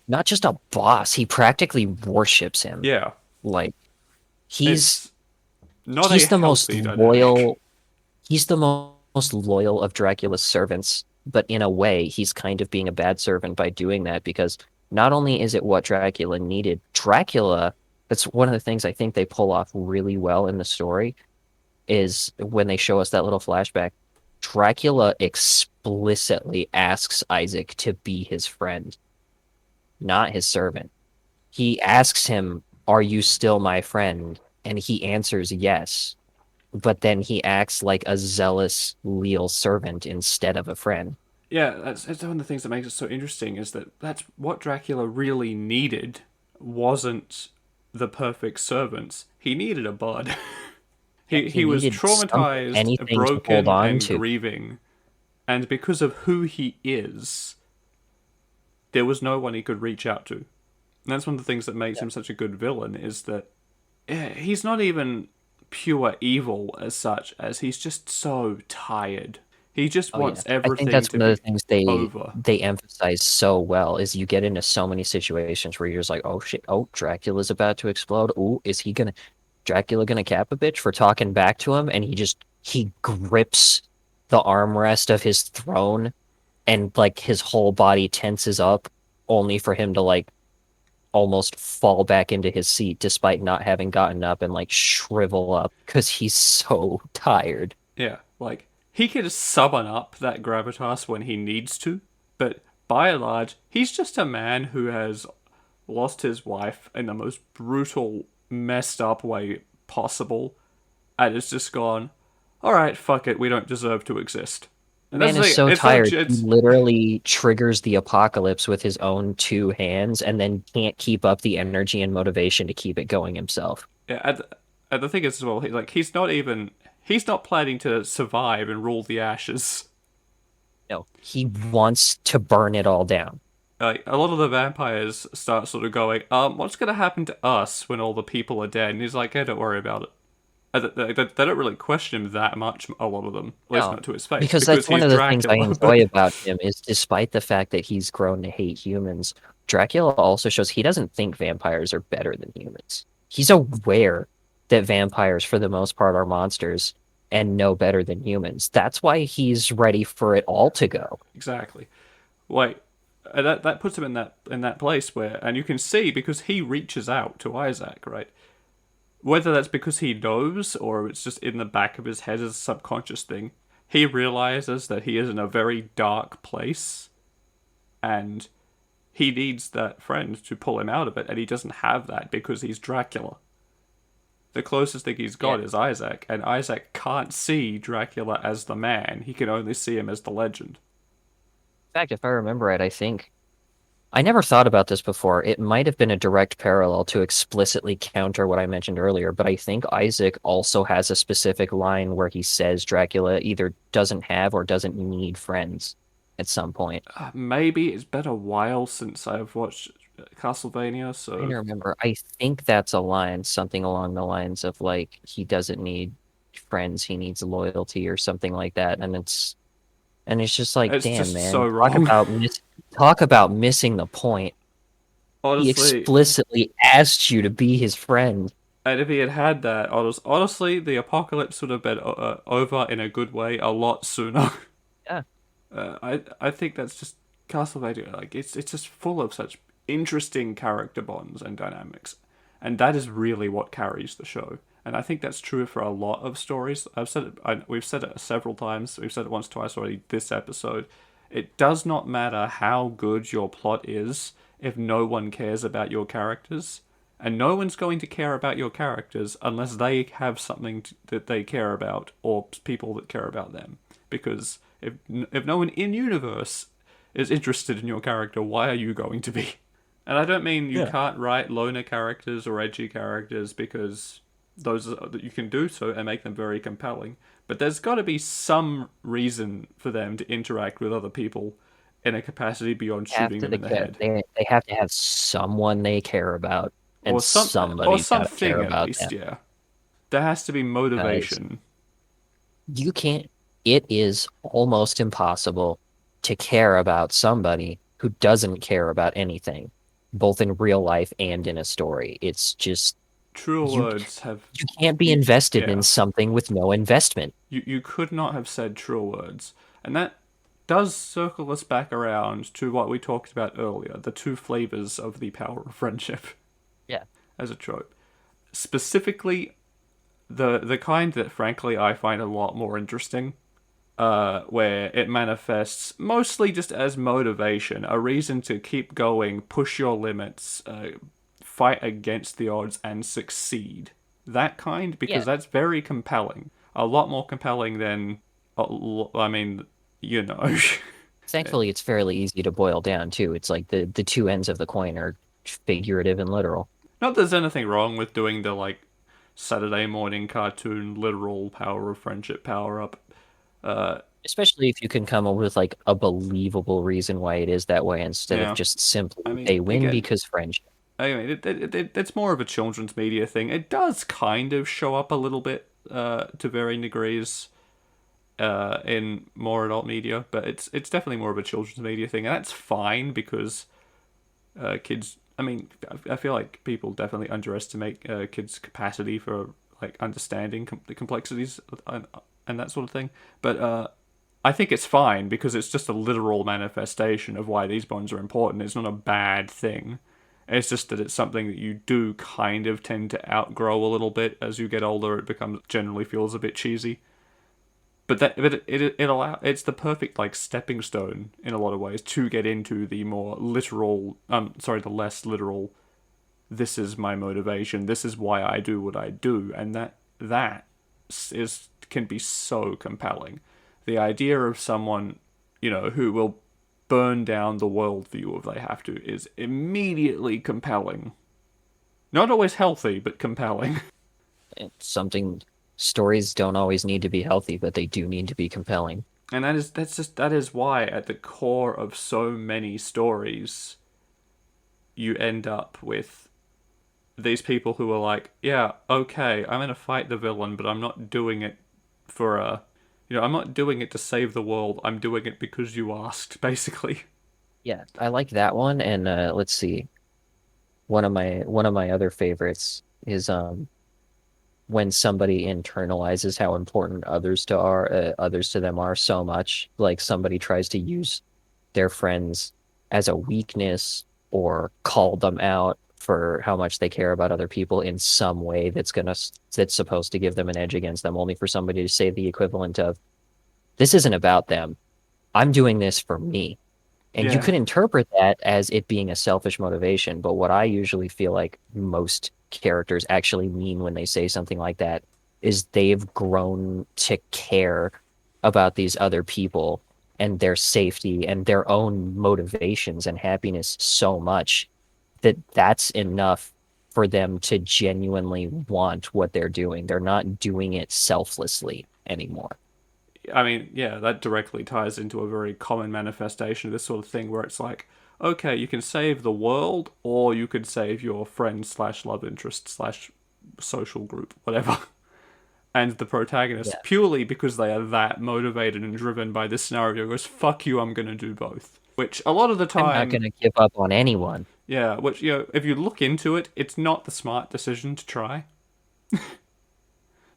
Not just a boss, he practically worships him. Yeah, Like he's it's not a he's the most healthy dynamic. loyal he's the most loyal of Dracula's servants, but in a way, he's kind of being a bad servant by doing that because not only is it what Dracula needed, Dracula, that's one of the things I think they pull off really well in the story, is when they show us that little flashback, Dracula explicitly asks Isaac to be his friend, not his servant. He asks him, "Are you still my friend?" And he answers yes, but then he acts like a zealous, leal servant instead of a friend. Yeah, that's one of the things that makes it so interesting is that that's what Dracula really needed wasn't the perfect servants. He needed a bud. Yeah, He he he was needed something, traumatized, anything to hold broken, on and to. grieving, and because of who he is, there was no one he could reach out to. And that's one of the things that makes Yeah. him such a good villain is that he's not even pure evil as such, as he's just so tired. He just Oh yeah, wants I think everything that's to one of be the things they over. they emphasize so well is you get into so many situations where you're just like, oh shit, oh Dracula's about to explode. Oh, is he gonna Dracula gonna cap a bitch for talking back to him? And he grips the armrest of his throne and like his whole body tenses up only for him to like almost fall back into his seat despite not having gotten up and like shrivel up because he's so tired. Yeah, like he can summon up that gravitas when he needs to, but by and large, he's just a man who has lost his wife in the most brutal, messed up way possible, and it's just gone. All right, fuck it. We don't deserve to exist. And that's Man the is thing. so It's not. tired. He It's literally triggers the apocalypse with his own two hands and then can't keep up the energy and motivation to keep it going himself. yeah. And the thing is as well. He's not even. He's not planning to survive and rule the ashes. No, he wants to burn it all down. Like a lot of the vampires start sort of going, what's gonna happen to us when all the people are dead? And he's like, hey, don't worry about it. They don't really question him that much. A lot of them, at least No, not to his face, because because that's one he's of the things I Dracula. enjoy about him is despite the fact that he's grown to hate humans, Dracula also shows he doesn't think vampires are better than humans. He's aware that vampires, for the most part, are monsters and no better than humans. That's why he's ready for it all to go. Exactly. Wait, that puts him in that place where, and you can see because he reaches out to Isaac, right? Whether that's because he knows or it's just in the back of his head as a subconscious thing, he realizes that he is in a very dark place, and he needs that friend to pull him out of it, and he doesn't have that because he's Dracula. The closest thing he's Yeah. got is Isaac, and Isaac can't see Dracula as the man. He can only see him as the legend. In fact, if I remember right, I think I never thought about this before. It might have been a direct parallel to explicitly counter what I mentioned earlier, but I think Isaac also has a specific line where he says Dracula either doesn't have or doesn't need friends at some point. Maybe it's been a while since I've watched Castlevania, I don't so remember. I think that's a line, something along the lines of like he doesn't need friends, he needs loyalty or something like that. And it's just like, it's damn, just so man, wrong. talk about missing the point. He Honestly, explicitly asked you to be his friend. and if he had had that, honestly, the apocalypse would have been over in a good way a lot sooner. Yeah. I think that's just Castlevania. Like it's just full of such interesting character bonds and dynamics, and that is really what carries the show. And I think that's true for a lot of stories. We've said it several times. We've said it once, twice already this episode. It does not matter how good your plot is if no one cares about your characters. And no one's going to care about your characters unless they have something that they care about or people that care about them. Because if no one in universe is interested in your character, why are you going to be? And I don't mean you Yeah. can't write loner characters or edgy characters because those that you can do so and make them very compelling. But there's got to be some reason for them to interact with other people in a capacity beyond Have shooting to them in the head, they have to have someone they care about, and or somebody's got to care something at about least. them. Yeah, there has to be Guys, motivation. you can't. It is almost impossible to care about somebody who doesn't care about anything, both in real life and in a story. It's just Truer you words have you can't be you invested in yeah. something with no investment. You could not have said truer words. And that does circle us back around to what we talked about earlier, the two flavors of the power of friendship Yeah. as a trope. Specifically the kind that frankly I find a lot more interesting, where it manifests mostly just as motivation, a reason to keep going, push your limits, fight against the odds, and succeed. That kind, Yeah. because that's very compelling. A lot more compelling than, I mean, you know. Thankfully, it's fairly easy to boil down too. It's like the two ends of the coin are figurative and literal. Not that there's anything wrong with doing the, like, Saturday morning cartoon literal power of friendship power up. Especially if you can come up with like a believable reason why it is that way instead of Yeah. just simply I mean, they win again, because friendship. I mean, it's more of a children's media thing. It does kind of show up a little bit to varying degrees in more adult media, but it's definitely more of a children's media thing, and that's fine because kids. I mean, I feel like people definitely underestimate kids' capacity for like understanding the complexities and that sort of thing. But I think it's fine because it's just a literal manifestation of why these bonds are important. It's not a bad thing. It's just that it's something that you do kind of tend to outgrow a little bit as you get older. It becomes generally feels a bit cheesy. It's the perfect like stepping stone in a lot of ways to get into the more literal the less literal, this is my motivation, this is why I do what I do, and that is can be so compelling. The idea of someone, who will burn down the worldview if they have to is immediately compelling. Not always healthy, but compelling. It's something stories don't always need to be healthy, but they do need to be compelling. And that is why at the core of so many stories you end up with these people who are like, yeah, okay, I'm gonna fight the villain, but I'm not doing it for I'm not doing it to save the world. I'm doing it because you asked, basically. Yeah, I like that one. And let's see, one of my other favorites is when somebody internalizes how important others to them are so much, like somebody tries to use their friends as a weakness or call them out for how much they care about other people in some way that's supposed to give them an edge against them, only for somebody to say the equivalent of, this isn't about them. I'm doing this for me. And you Yeah. could interpret that as it being a selfish motivation, but what I usually feel like most characters actually mean when they say something like that is they've grown to care about these other people and their safety and their own motivations and happiness so much that that's enough for them to genuinely want what they're doing. They're not doing it selflessly anymore. I mean, yeah, that directly ties into a very common manifestation of this sort of thing where it's like, okay, you can save the world, or you could save your friend slash love interest slash social group, whatever. And the protagonist, Yeah. purely because they are that motivated and driven by this scenario, goes, fuck you, I'm gonna do both. Which a lot of the I'm not time, going to give up on anyone. yeah, which, if you look into it, it's not the smart decision to try.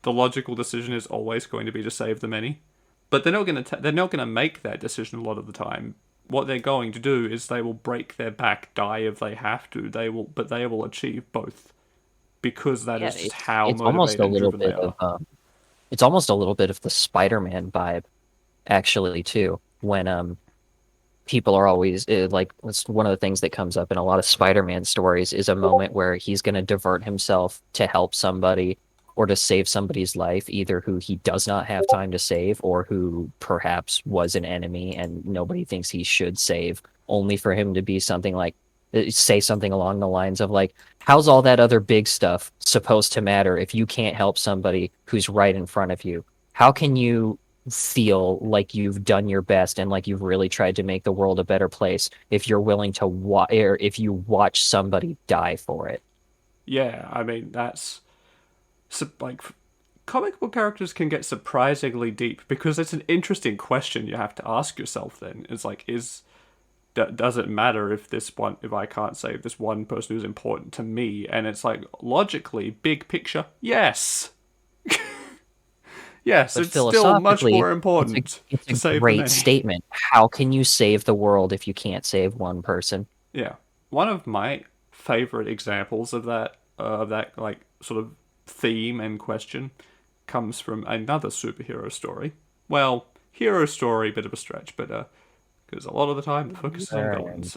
The logical decision is always going to be to save the many. But they're not gonna make that decision a lot of the time. What they're going to do is they will break their back, die if they have to. But they will achieve both because that Yeah, is just it's how it's almost motivated a and little driven they bit are. of it's almost a little bit of the Spider-Man vibe actually too when people are always like it's one of the things that comes up in a lot of Spider-Man stories is a moment where he's going to divert himself to help somebody or to save somebody's life, either who he does not have time to save or who perhaps was an enemy and nobody thinks he should save, only for him to be something like say something along the lines of like, how's all that other big stuff supposed to matter if you can't help somebody who's right in front of you? How can you feel like you've done your best and like you've really tried to make the world a better place if you're willing to or if you watch somebody die for it? Yeah, I mean that's like comic book characters can get surprisingly deep because it's an interesting question you have to ask yourself. Then it's like, does it matter if I can't save this one person who's important to me? And it's like logically, big picture, yes, yes, But it's still much philosophically, more it's a important it's to a save the great many. statement. How can you save the world if you can't save one person? Yeah, one of my favorite examples of that like sort of theme and question comes from another superhero story. Well, hero story, bit of a stretch, but because a lot of the time the focus is on Burn. villains.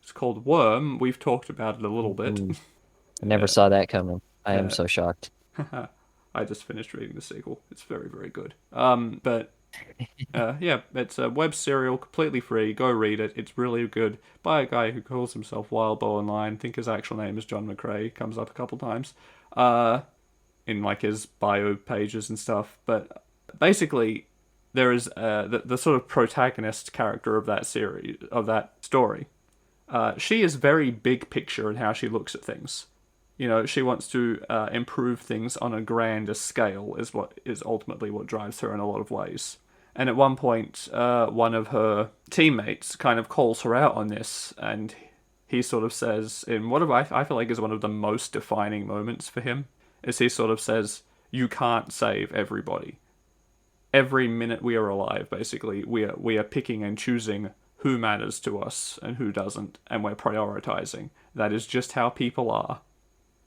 It's called Worm. We've talked about it a little bit. Ooh, I never saw that coming. I am Uh, so shocked. I just finished reading the sequel. It's very, very good. But yeah, it's a web serial, completely free. Go read it. It's really good. By a guy who calls himself Wildbow Online. I think his actual name is John McCrae. Comes up a couple times, in like his bio pages and stuff. But basically, there is the sort of protagonist character of that series of that story. She is very big picture in how she looks at things. She wants to improve things on a grander scale. Is ultimately what drives her in a lot of ways. And at one point, one of her teammates kind of calls her out on this, and he sort of says, in what I feel like is one of the most defining moments for him, is he sort of says, "You can't save everybody. Every minute we are alive, basically, we are picking and choosing who matters to us and who doesn't, and we're prioritizing. That is just how people are.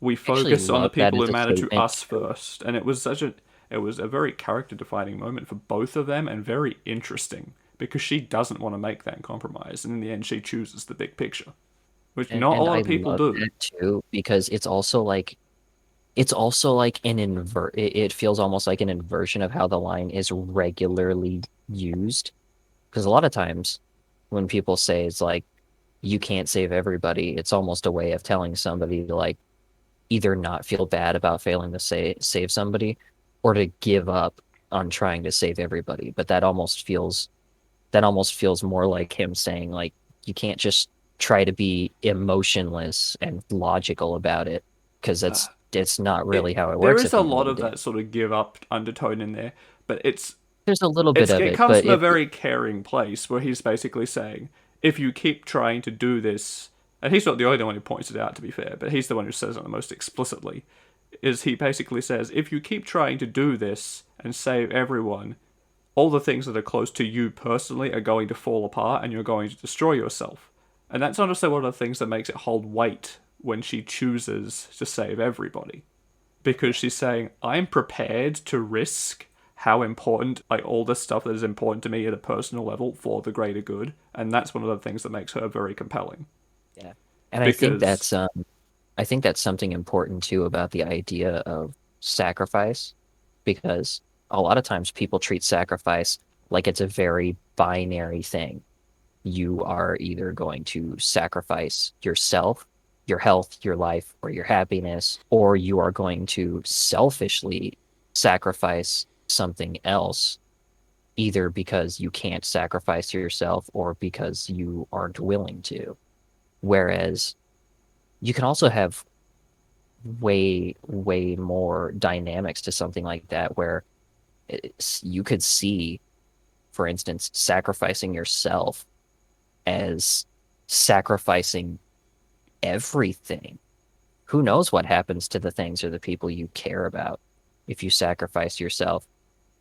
We I actually focus on the love that people as who a matter to statement us too. first." And it was a very character defining moment for both of them and very interesting because she doesn't want to make that compromise, and in the end she chooses the big picture, which And not a and lot I of people love do. that too because it's also like an it feels almost like an inversion of how the line is regularly used. Because a lot of times when people say it's like you can't save everybody, it's almost a way of telling somebody to like either not feel bad about failing to save somebody or to give up on trying to save everybody. But that almost feels more like him saying like you can't just try to be emotionless and logical about it because Uh, it's not really how it there works is at a the end lot of the of day. that sort of give up undertone in there, but There's a little bit of it it, comes but from a very caring place where he's basically saying, if you keep trying to do this, and he's not the only one who points it out, to be fair, but he's the one who says it the most explicitly, is he basically says, if you keep trying to do this and save everyone, all the things that are close to you personally are going to fall apart and you're going to destroy yourself. And that's honestly one of the things that makes it hold weight when she chooses to save everybody, because she's saying, I'm prepared to risk how important, like all this stuff that is important to me at a personal level for the greater good. And that's one of the things that makes her very compelling. yeah. And I think Because, I think that's something important too about the idea of sacrifice, because a lot of times people treat sacrifice like it's a very binary thing. You are either going to sacrifice yourself, your health, your life, or your happiness, or you are going to selfishly sacrifice something else, either because you can't sacrifice yourself or because you aren't willing to. Whereas you can also have way more dynamics to something like that, where you could see, for instance, sacrificing yourself as sacrificing everything. Who knows what happens to the things or the people you care about if you sacrifice yourself?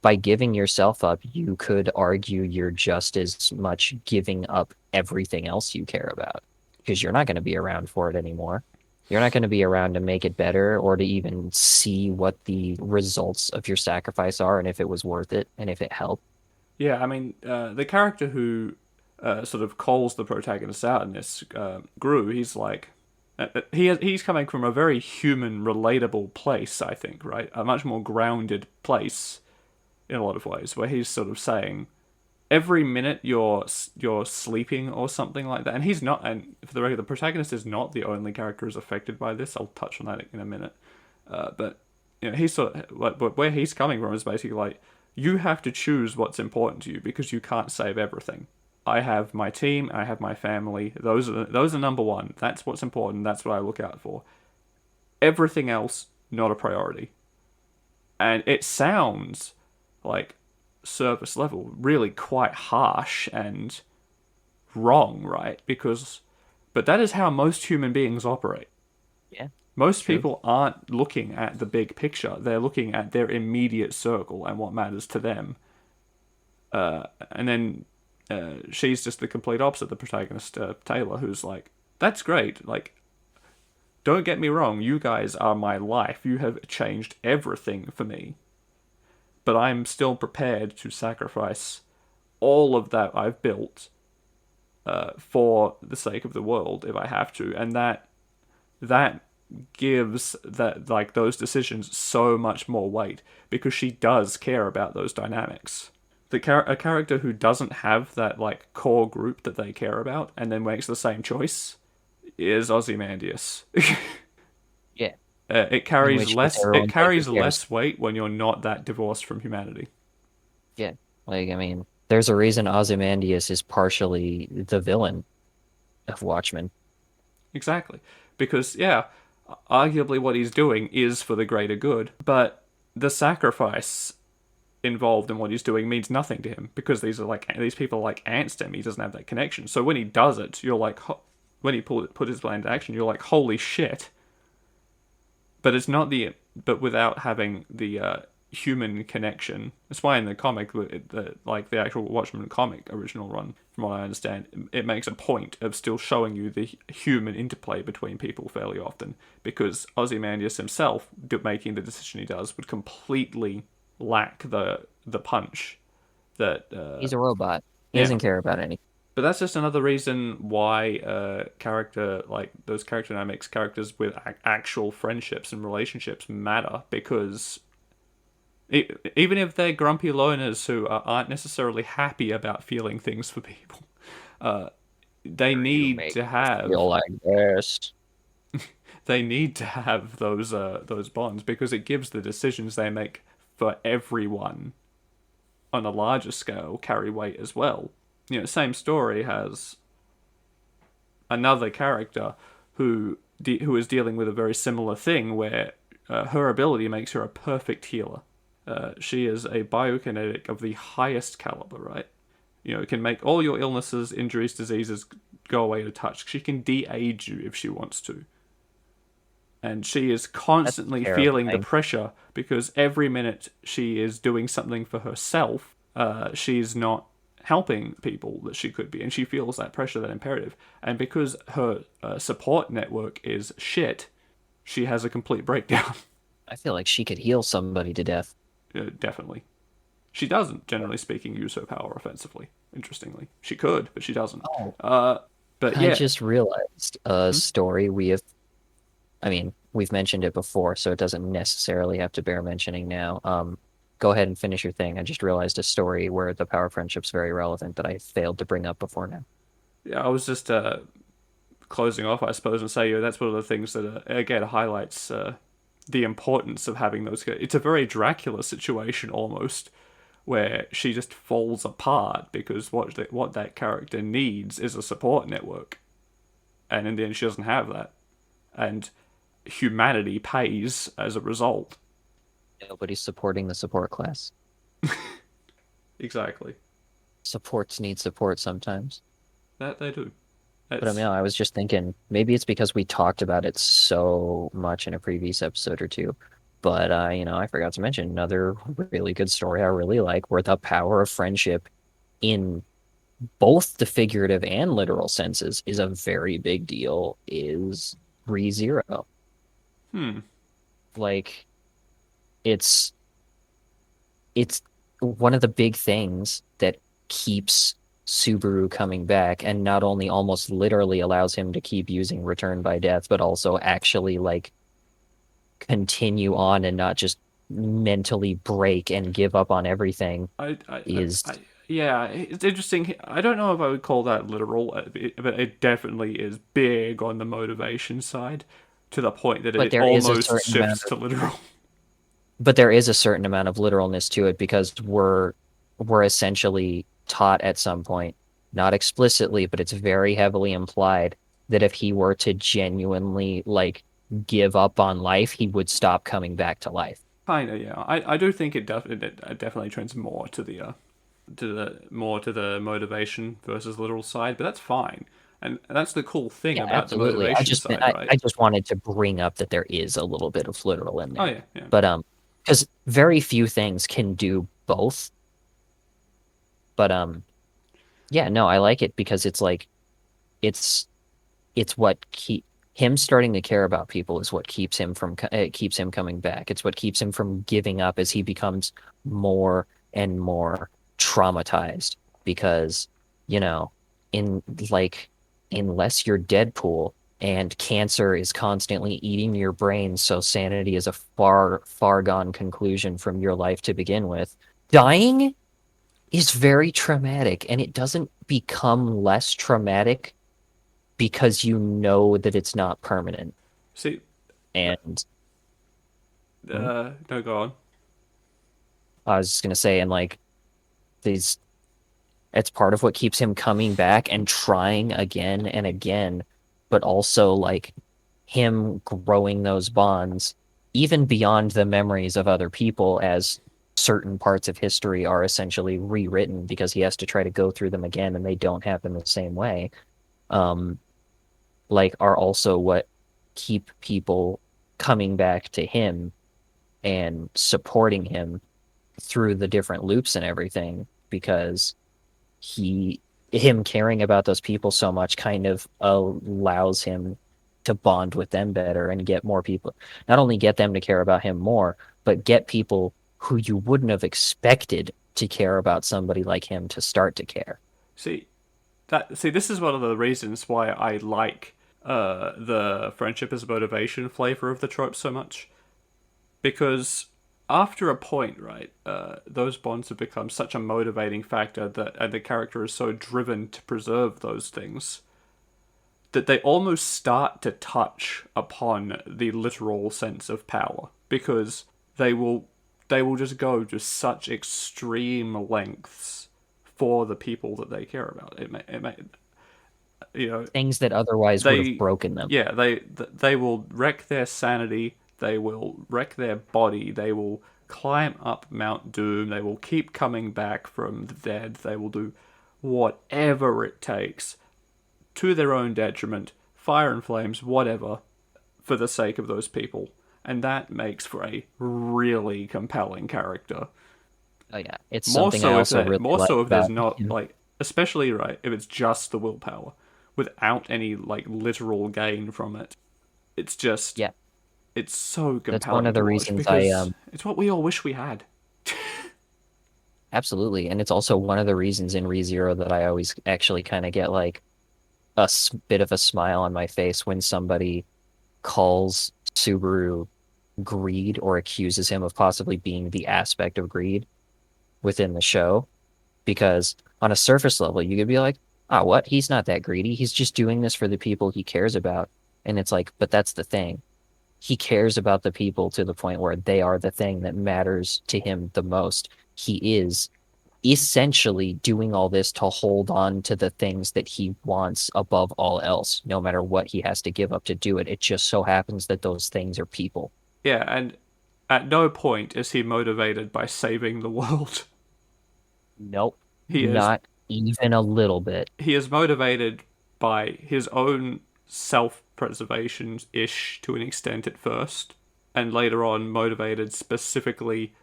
By giving yourself up, you could argue you're just as much giving up everything else you care about, because you're not going to be around for it anymore. You're not going to be around to make it better or to even see what the results of your sacrifice are and if it was worth it and if it helped. Yeah, I mean, the character who sort of calls the protagonist out in this, Gru, he's like, he's coming from a very human, relatable place, I think, right? A much more grounded place in a lot of ways, where he's sort of saying, every minute you're sleeping or something like that, and he's not. And for the record, the protagonist is not the only character who's affected by this. I'll touch on that in a minute. But he's sort of like, but where he's coming from is basically like, you have to choose what's important to you because you can't save everything. I have my team, I have my family. Those are number one. That's what's important. That's what I look out for. Everything else not a priority. And it sounds like surface level really quite harsh and wrong, right? But that is how most human beings operate. Yeah, Most true. people aren't looking at the big picture. They're looking at their immediate circle and what matters to them. And then she's just the complete opposite, the protagonist, Taylor, who's like, that's great. Like, don't get me wrong, you guys are my life. You have changed everything for me. But I'm still prepared to sacrifice all of that I've built for the sake of the world if I have to. And that gives that like those decisions so much more weight because she does care about those dynamics. A character who doesn't have that like core group that they care about and then makes the same choice is Ozymandias. Yeah, It in carries which case less. It everyone's like, who carries cares? less weight when you're not that divorced from humanity. Yeah, like I mean, there's a reason Ozymandias is partially the villain of Watchmen. Exactly, because yeah, arguably what he's doing is for the greater good, but the sacrifice involved in what he's doing means nothing to him because these people are like ants to him. He doesn't have that connection. So when he does it, you're like, when he put his plan into action, you're like, holy shit! But it's not the but without having the human connection. That's why in the comic, like the actual Watchmen comic original run, from what I understand, it makes a point of still showing you the human interplay between people fairly often because Ozymandias himself making the decision he does would completely lack the punch that He's a robot. He yeah. doesn't care about anything. But that's just another reason why character like those character dynamics, characters with actual friendships and relationships matter because even if they're grumpy loners who aren't necessarily happy about feeling things for people, uh, they You need make to me feel have like this. those bonds because it gives the decisions they make for everyone on a larger scale carry weight as well. Same story has another character who is dealing with a very similar thing where her ability makes her a perfect healer. She is a biokinetic of the highest caliber, right? It can make all your illnesses, injuries, diseases go away at a touch. She can de-age you if she wants to. And she is That's constantly feeling the terrifying. pressure because every minute she is doing something for herself, she's not helping people that she could be, and she feels that pressure, that imperative. And because her support network is shit, she has a complete breakdown. I feel like she could heal somebody to death. Definitely, she doesn't. Generally speaking, use her power offensively. Interestingly, she could, but she doesn't. Oh, But I yeah, just realized a hmm? story we have. I mean, we've mentioned it before, so it doesn't necessarily have to bear mentioning now. Go ahead and finish your thing. I just realized a story where the power of friendship's very relevant that I failed to bring up before now. Yeah, I was just closing off, I suppose, and say that's one of the things that again highlights the importance of having those. It's a very Dracula situation almost, where she just falls apart because what that character needs is a support network, and in the end, she doesn't have that, and humanity pays as a result. Nobody's supporting the support class. Exactly, Supports need support sometimes. that they do. But I mean, It's I was just thinking maybe it's because we talked about it so much in a previous episode or two. But I forgot to mention another really good story I really like where the power of friendship in both the figurative and literal senses is a very big deal is ReZero. hmm. Like it's it's one of the big things that keeps Subaru coming back and not only almost literally allows him to keep using Return by Death, but also actually like continue on and not just mentally break and give up on everything is Yeah, it's interesting. I don't know if I would call that literal, but it definitely is big on the motivation side, to the point that but it there is a almost certain amount shifts to literal. but there is a certain amount of literalness to it because we're essentially taught at some point, not explicitly, but it's very heavily implied that if he were to genuinely like give up on life, he would stop coming back to life. Kinda, yeah. I do think it definitely trends more to the motivation versus literal side, but that's fine, and that's the cool thing Yeah, about the absolutely. I motivation just side, I right? just wanted to bring up that there is a little bit of literal in Oh there. yeah, yeah. But because very few things can do both. But yeah, no, I like it because it's like it's it's what keep him starting to care about people is what keeps him from it keeps him coming back. It's what keeps him from giving up as he becomes more and more traumatized because, you know, in like unless you're Deadpool and cancer is constantly eating your brain, so sanity is a far, far gone conclusion from your life to begin with. Dying is very traumatic and it doesn't become less traumatic because you know that it's not permanent. See, And hmm, no, go on. I was just gonna say, and like these, it's part of what keeps him coming back and trying again and again, but also like him growing those bonds, even beyond the memories of other people, as certain parts of history are essentially rewritten because he has to try to go through them again and they don't happen the same way. Um, like are also what keep people coming back to him and supporting him through the different loops and everything because he him caring about those people so much kind of allows him to bond with them better and get more people, not only get them to care about him more, but get people who you wouldn't have expected to care about somebody like him to start to care. See, this is one of the reasons why I like the friendship as motivation flavor of the trope so much, because after a point, right, those bonds have become such a motivating factor that and the character is so driven to preserve those things that they almost start to touch upon the literal sense of power, because they will they will just go to such extreme lengths for the people that they care about. It may you know Things that otherwise would have they broken them. yeah they will wreck their sanity, they will wreck their body, they will climb up Mount Doom, they will keep coming back from the dead, they will do whatever it takes to their own detriment, fire and flames, whatever, for the sake of those people. And that makes for a really compelling character. Oh yeah, it's something I also really More like so if there's about not him. like, especially right if it's just the willpower without any like literal gain from it. It's just Yeah, it's so that's one compelling of to the watch reasons I because it's what we all wish we had. absolutely, and it's also one of the reasons in ReZero that I always actually kind of get like a bit of a smile on my face when somebody calls Subaru greed or accuses him of possibly being the aspect of greed within the show. Because on a surface level, you could be like, ah, what? He's not that greedy. He's just doing this for the people he cares about. And it's like, but that's the thing. He cares about the people to the point where they are the thing that matters to him the most. He is essentially doing all this to hold on to the things that he wants above all else, no matter what he has to give up to do it. It just so happens that those things are people. Yeah, and at no point is he motivated by saving the world. Nope, He is not even a little bit. he is motivated by his own self-preservation ish to an extent at first, and later on motivated specifically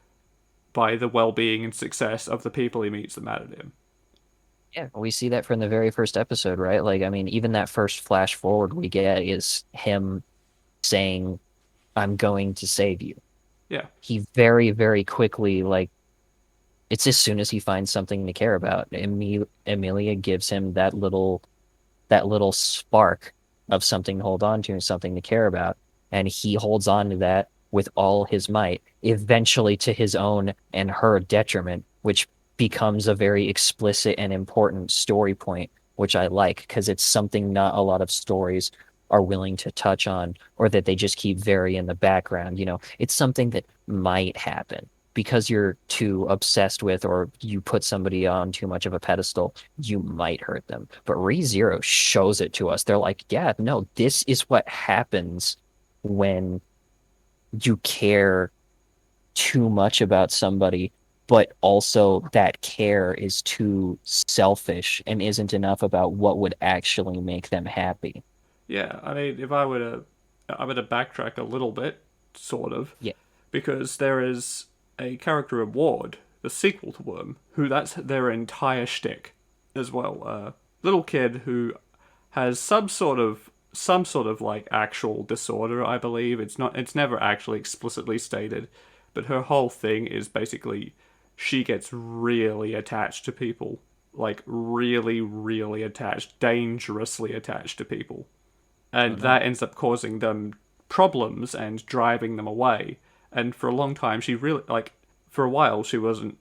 by the well-being and success of the people he meets that matter to him. Yeah, we see that from the very first episode, right? Like, I mean, even that first flash forward we get is him saying, I'm going to save you. Yeah, He very, very quickly, like, it's as soon as he finds something to care about. Emilia gives him that little spark of something to hold on to and something to care about. And he holds on to that with all his might, eventually to his own and her detriment, which becomes a very explicit and important story point, which I like because it's something not a lot of stories are willing to touch on or that they just keep very in the background. It's something that might happen because you're too obsessed with or you put somebody on too much of a pedestal, you might hurt them. But ReZero shows it to us. They're like, yeah, no, this is what happens when you care too much about somebody, but also that care is too selfish and isn't enough about what would actually make them happy. yeah. I mean, if I were to backtrack a little bit, sort of, Yeah. because there is a character in Ward, the sequel to Worm, who that's their entire shtick as well. Little kid who has some sort of like actual disorder, I believe. It's never actually explicitly stated, but her whole thing is basically she gets really attached to people. Like really, really attached, dangerously attached to people. Oh And no. that ends up causing them problems and driving them away. And for a long time she really like for a while she wasn't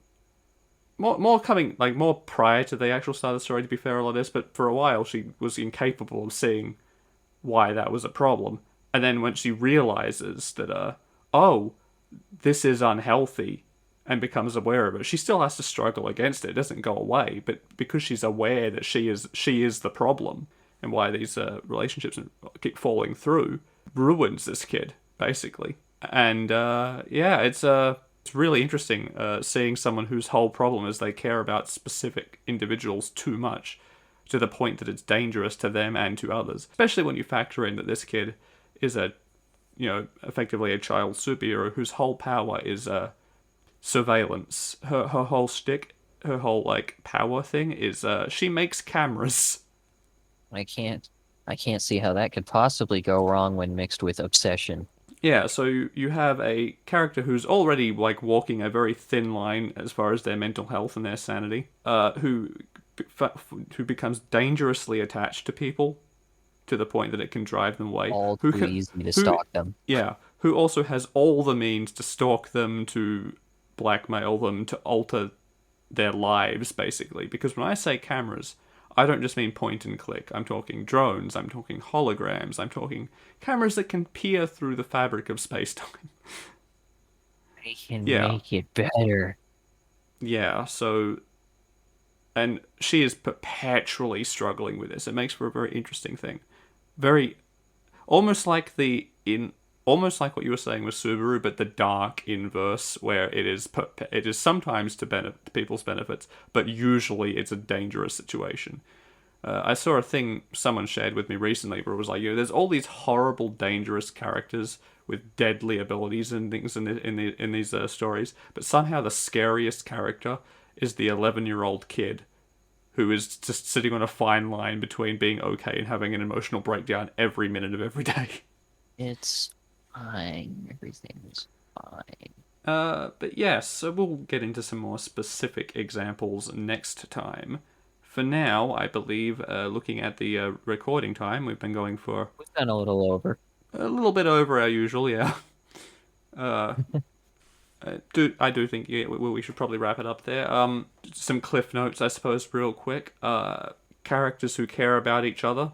more coming like more prior to the actual start of the story, to be fair, all of this, but for a while she was incapable of seeing why that was a problem. And then when she realizes that oh, this is unhealthy, and becomes aware of it, she still has to struggle against it. It doesn't go away, but because she's aware that she is the problem and why these relationships keep falling through, ruins this kid basically. And yeah, it's really interesting seeing someone whose whole problem is they care about specific individuals too much, to the point that it's dangerous to them and to others. Especially when you factor in that this kid is effectively a child superhero whose whole power is surveillance. Her whole shtick, her whole like power thing is she makes cameras. I can't I can't see how that could possibly go wrong when mixed with obsession. Yeah, so you have a character who's already like walking a very thin line as far as their mental health and their sanity, who becomes dangerously attached to people to the point that it can drive them away. All Who too can, easy to who, stalk them. yeah, who also has all the means to stalk them, to blackmail them, to alter their lives, basically. Because when I say cameras, I don't just mean point and click. I'm talking drones, I'm talking holograms, I'm talking cameras that can peer through the fabric of space time. They can Yeah, make it better. yeah, so. And she is perpetually struggling with this. It makes for a very interesting thing. Very almost like almost like what you were saying with Subaru, but the dark inverse, where it is sometimes to people's benefits, but usually it's a dangerous situation. I saw a thing someone shared with me recently where it was like, there's all these horrible, dangerous characters with deadly abilities and things in these stories, but somehow the scariest character is the 11-year-old kid who is just sitting on a fine line between being okay and having an emotional breakdown every minute of every day. It's fine. Everything's fine. But yes, so we'll get into some more specific examples next time. For now, I believe, looking at the recording time, we've been going for We've gone a little over. A little bit over our usual, yeah. Uh, I do think yeah, we should probably wrap it up there. Some cliff notes, I suppose, real quick. Characters who care about each other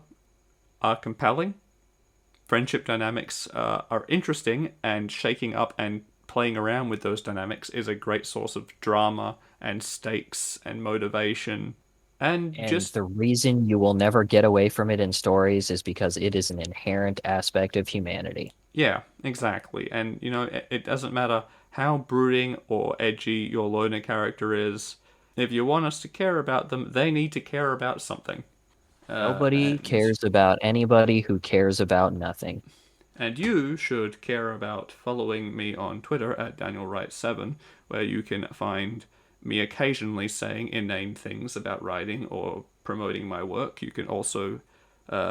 are compelling. Friendship dynamics are interesting, and shaking up and playing around with those dynamics is a great source of drama and stakes and motivation. And And just the reason you will never get away from it in stories is because it is an inherent aspect of humanity. yeah, exactly. And it doesn't matter how brooding or edgy your loner character is. If you want us to care about them, they need to care about something. Nobody And cares about anybody who cares about nothing. And you should care about following me on Twitter at DanielWright7, where you can find me occasionally saying inane things about writing or promoting my work. You can also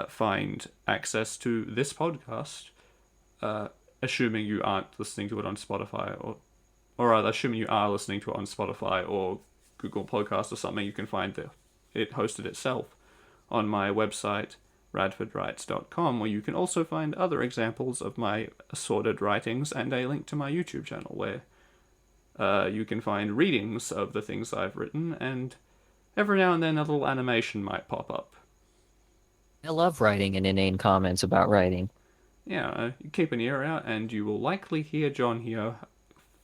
find access to this podcast, assuming you aren't listening to it on Spotify, or rather, assuming you are listening to it on Spotify or Google Podcast or something. You can find it hosted itself on my website, radfordwrites.com, where you can also find other examples of my assorted writings and a link to my YouTube channel where you can find readings of the things I've written, and every now and then a little animation might pop up. I love writing and inane comments about writing. Yeah, keep an ear out, and you will likely hear John here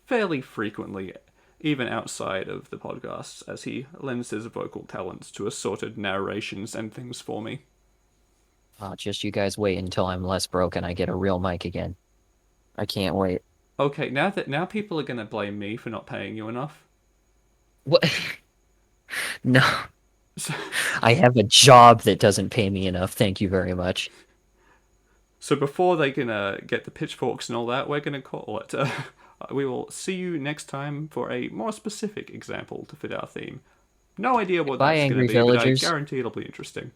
fairly frequently, even outside of the podcasts, as he lends his vocal talents to assorted narrations and things for me. Just you guys wait until I'm less broke and I get a real mic again. I can't wait. Okay, now people are gonna blame me for not paying you enough. What? No, So, I have a job that doesn't pay me enough. Thank you very much. so before they can get the pitchforks and all that, we're gonna call it. We will see you next time for a more specific example to fit our theme. No idea what Bye, that's gonna angry be, but I villagers. guarantee it'll be interesting.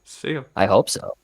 See ya. I hope so.